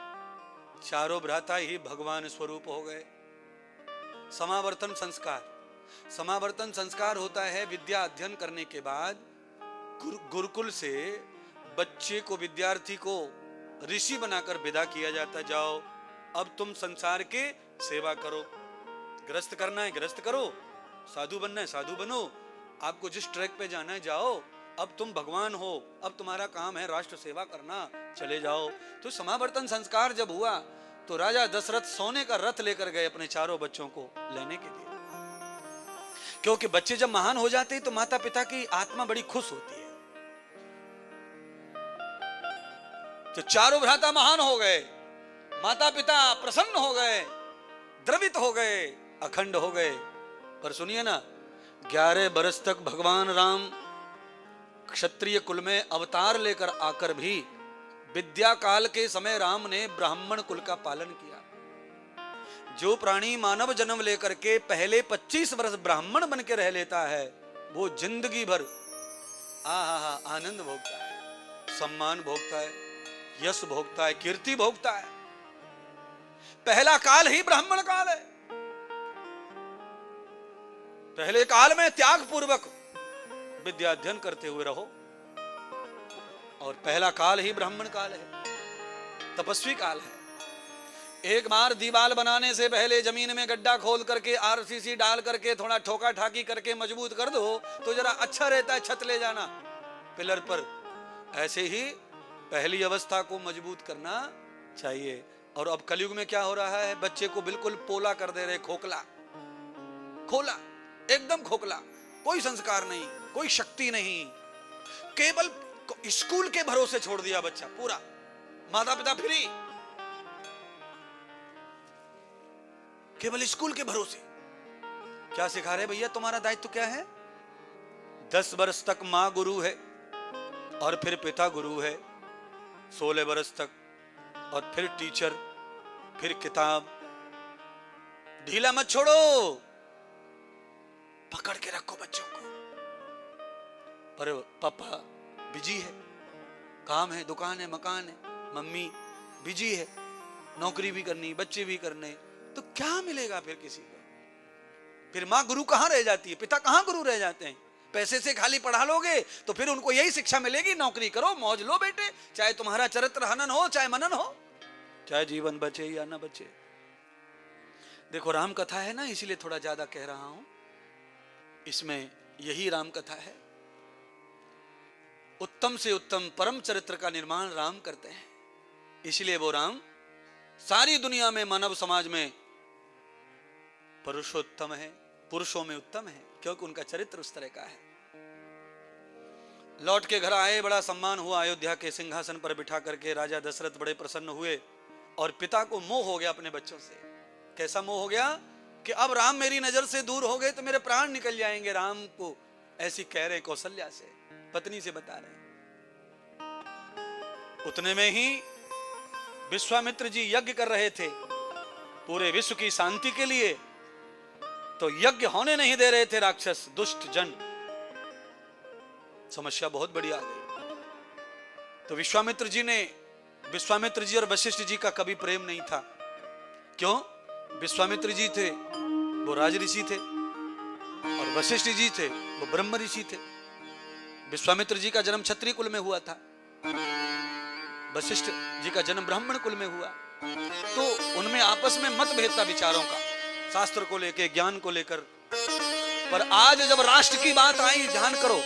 [SPEAKER 1] चारों भ्राता ही भगवान स्वरूप हो गए। समावर्तन संस्कार, समावर्तन संस्कार होता है विद्या अध्ययन करने के बाद गुरुकुल से बच्चे को, विद्यार्थी को ऋषि बनाकर विदा किया जाता। जाओ अब तुम संसार के सेवा करो, गृहस्थ करना है गृहस्थ करो, साधु बनना है साधु बनो, आपको जिस ट्रैक पे जाना है जाओ, अब तुम भगवान हो, अब तुम्हारा काम है राष्ट्र सेवा करना, चले जाओ। तो समावर्तन संस्कार जब हुआ तो राजा दशरथ सोने का रथ लेकर गए अपने चारों बच्चों को लेने के लिए, क्योंकि बच्चे जब महान हो जाते हैं तो माता पिता की आत्मा बड़ी खुश होती है। तो चारों भ्राता महान हो गए, माता पिता प्रसन्न हो गए, द्रवित हो गए, अखंड हो गए। पर सुनिए ना, 11 बरस तक भगवान राम क्षत्रिय कुल में अवतार लेकर आकर भी विद्या काल के समय राम ने ब्राह्मण कुल का पालन किया। जो प्राणी मानव जन्म लेकर के पहले 25 वर्ष ब्राह्मण बन के रह लेता है, वो जिंदगी भर आनंद भोगता है, सम्मान भोगता है, यश भोगता है, कीर्ति भोगता है। पहला काल ही ब्राह्मण काल है। पहले काल में त्याग पूर्वक विद्या अध्ययन करते हुए रहो, और पहला काल ही ब्राह्मण काल है, तपस्वी काल है। एक बार दीवार बनाने से पहले जमीन में गड्ढा खोल करके आरसीसी डाल करके थोड़ा ठोका ठाकी करके मजबूत कर दो तो जरा अच्छा रहता है, छत ले जाना पिलर पर। ऐसे ही पहली अवस्था को मजबूत करना चाहिए। और अब कलयुग में क्या हो रहा है, बच्चे को बिल्कुल पोला कर दे रहे, खोखला, खोला, एकदम खोखला, कोई संस्कार नहीं, कोई शक्ति नहीं, केवल स्कूल के भरोसे छोड़ दिया बच्चा पूरा, माता पिता फ्री, केवल स्कूल के भरोसे। क्या सिखा रहे भैया, तुम्हारा दायित्व क्या है? 10 वर्ष तक मां गुरु है और फिर पिता गुरु है, 16 वर्ष तक, और फिर टीचर, फिर किताब। ढीला मत छोड़ो, पकड़ के रखो बच्चों को। पर पापा बिजी है, काम है, दुकान है, मकान है, मम्मी बिजी है, नौकरी भी करनी, बच्चे भी करने, तो क्या मिलेगा फिर किसी को? फिर मां गुरु कहां रह जाती है, पिता कहां गुरु रह जाते हैं? पैसे से खाली पढ़ा लोगे तो फिर उनको यही शिक्षा मिलेगी, नौकरी करो, मौज लो बेटे, चाहे तुम्हारा चरित्र हनन हो, चाहे मनन हो, चाहे जीवन बचे या ना बचे। देखो राम कथा है ना, इसलिए थोड़ा ज्यादा कह रहा हूं, इसमें यही राम कथा है। उत्तम से उत्तम परम चरित्र का निर्माण राम करते हैं, इसलिए वो राम सारी दुनिया में, मानव समाज में पुरुषोत्तम है, पुरुषों में उत्तम है, क्योंकि उनका चरित्र उस तरह का है। लौट के घर आए, बड़ा सम्मान हुआ, अयोध्या के सिंहासन पर बिठा करके राजा दशरथ बड़े प्रसन्न हुए, और पिता को मोह हो गया अपने बच्चों से। कैसा मोह हो गया कि अब राम मेरी नजर से दूर हो गए तो मेरे प्राण निकल जाएंगे। राम को ऐसी कह रहे कौशल्या से, पत्नी से बता रहे। उतने में ही विश्वामित्र जी यज्ञ कर रहे थे पूरे विश्व की शांति के लिए, तो यज्ञ होने नहीं दे रहे थे राक्षस, दुष्ट जन। समस्या बहुत बड़ी आ गई। तो विश्वामित्र जी और वशिष्ठ जी का कभी प्रेम नहीं था। क्यों? विश्वामित्र जी थे वो राज ऋषि थे, और वशिष्ठ जी थे वो ब्रह्म ऋषि थे। विश्वामित्र जी का जन्म क्षत्रिय कुल में हुआ था, वशिष्ठ जी का जन्म ब्राह्मण कुल में हुआ। तो उनमें आपस में मतभेद था विचारों का, शास्त्र को लेकर, ज्ञान को लेकर। पर आज जब राष्ट्र की बात आई, ध्यान करो,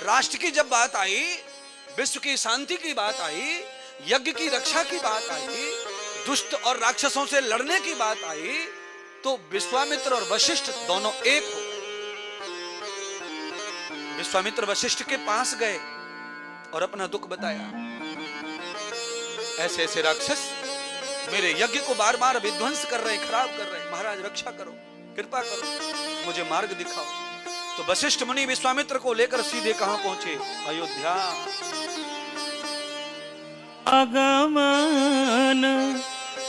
[SPEAKER 1] राष्ट्र की जब बात आई, विश्व की शांति की बात आई, यज्ञ की रक्षा की बात आई, दुष्ट और राक्षसों से लड़ने की बात आई, तो विश्वामित्र और वशिष्ठ दोनों एक हो गए। विश्वामित्र वशिष्ठ के पास गए और अपना दुख बताया, ऐसे ऐसे राक्षस मेरे यज्ञ को बार बार विध्वंस कर रहे, खराब कर रहे, महाराज रक्षा करो, कृपा करो, मुझे मार्ग दिखाओ। तो वशिष्ठ मुनि विश्वामित्र को लेकर सीधे कहां पहुंचे? अयोध्या।
[SPEAKER 2] आगमन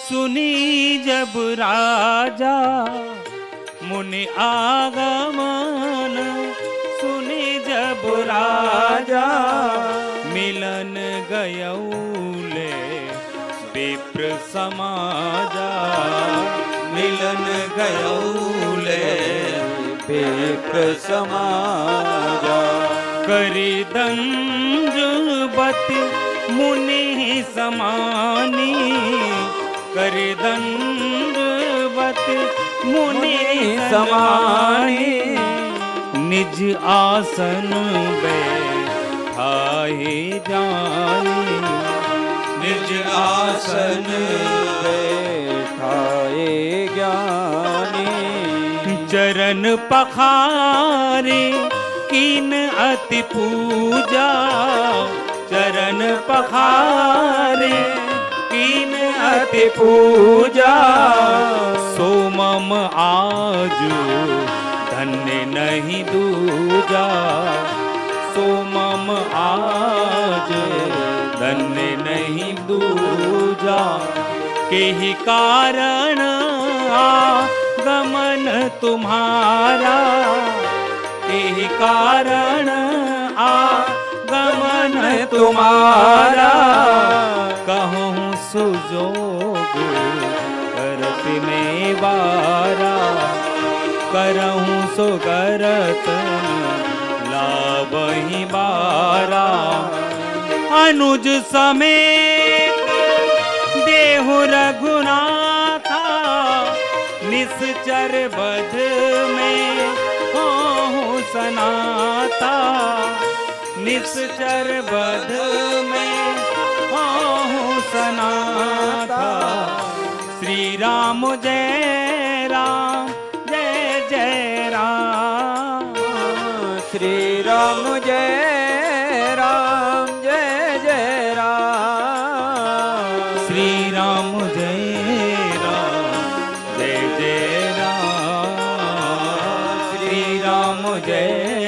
[SPEAKER 2] सुनी जब राजा, मुनि आगमन सुनी जब राजा मिलन गयौले विप्र समाजा
[SPEAKER 1] मिलन गयौले
[SPEAKER 2] विप्र समाजा करी दंजुबति मुनि समानी करी दंजुबति मुनि समानी निज आसन बैठाए जानी
[SPEAKER 1] निज आसन
[SPEAKER 2] बैठाए ज्ञानी चरण पखारे कीन अति पूजा चरण पखारे कीन अति पूजा सोमम आजू धन्य नहीं दूजा सोमम आज धन्य नहीं दूजा के ही कारण आगमन तुम्हारा के ही कारण आगमन तुम्हारा कहूँ सुजोग करत में बारा करहूँ सो करत लाबहि बारा अनुज समेत देहु रघुनाथा निश्चर बध में होहु सनाता निश्चर बध में होहु सनाता श्री राम जय राम जय जय राम श्री राम जय राम जय जय राम श्री राम जय राम जय जय राम श्री राम जय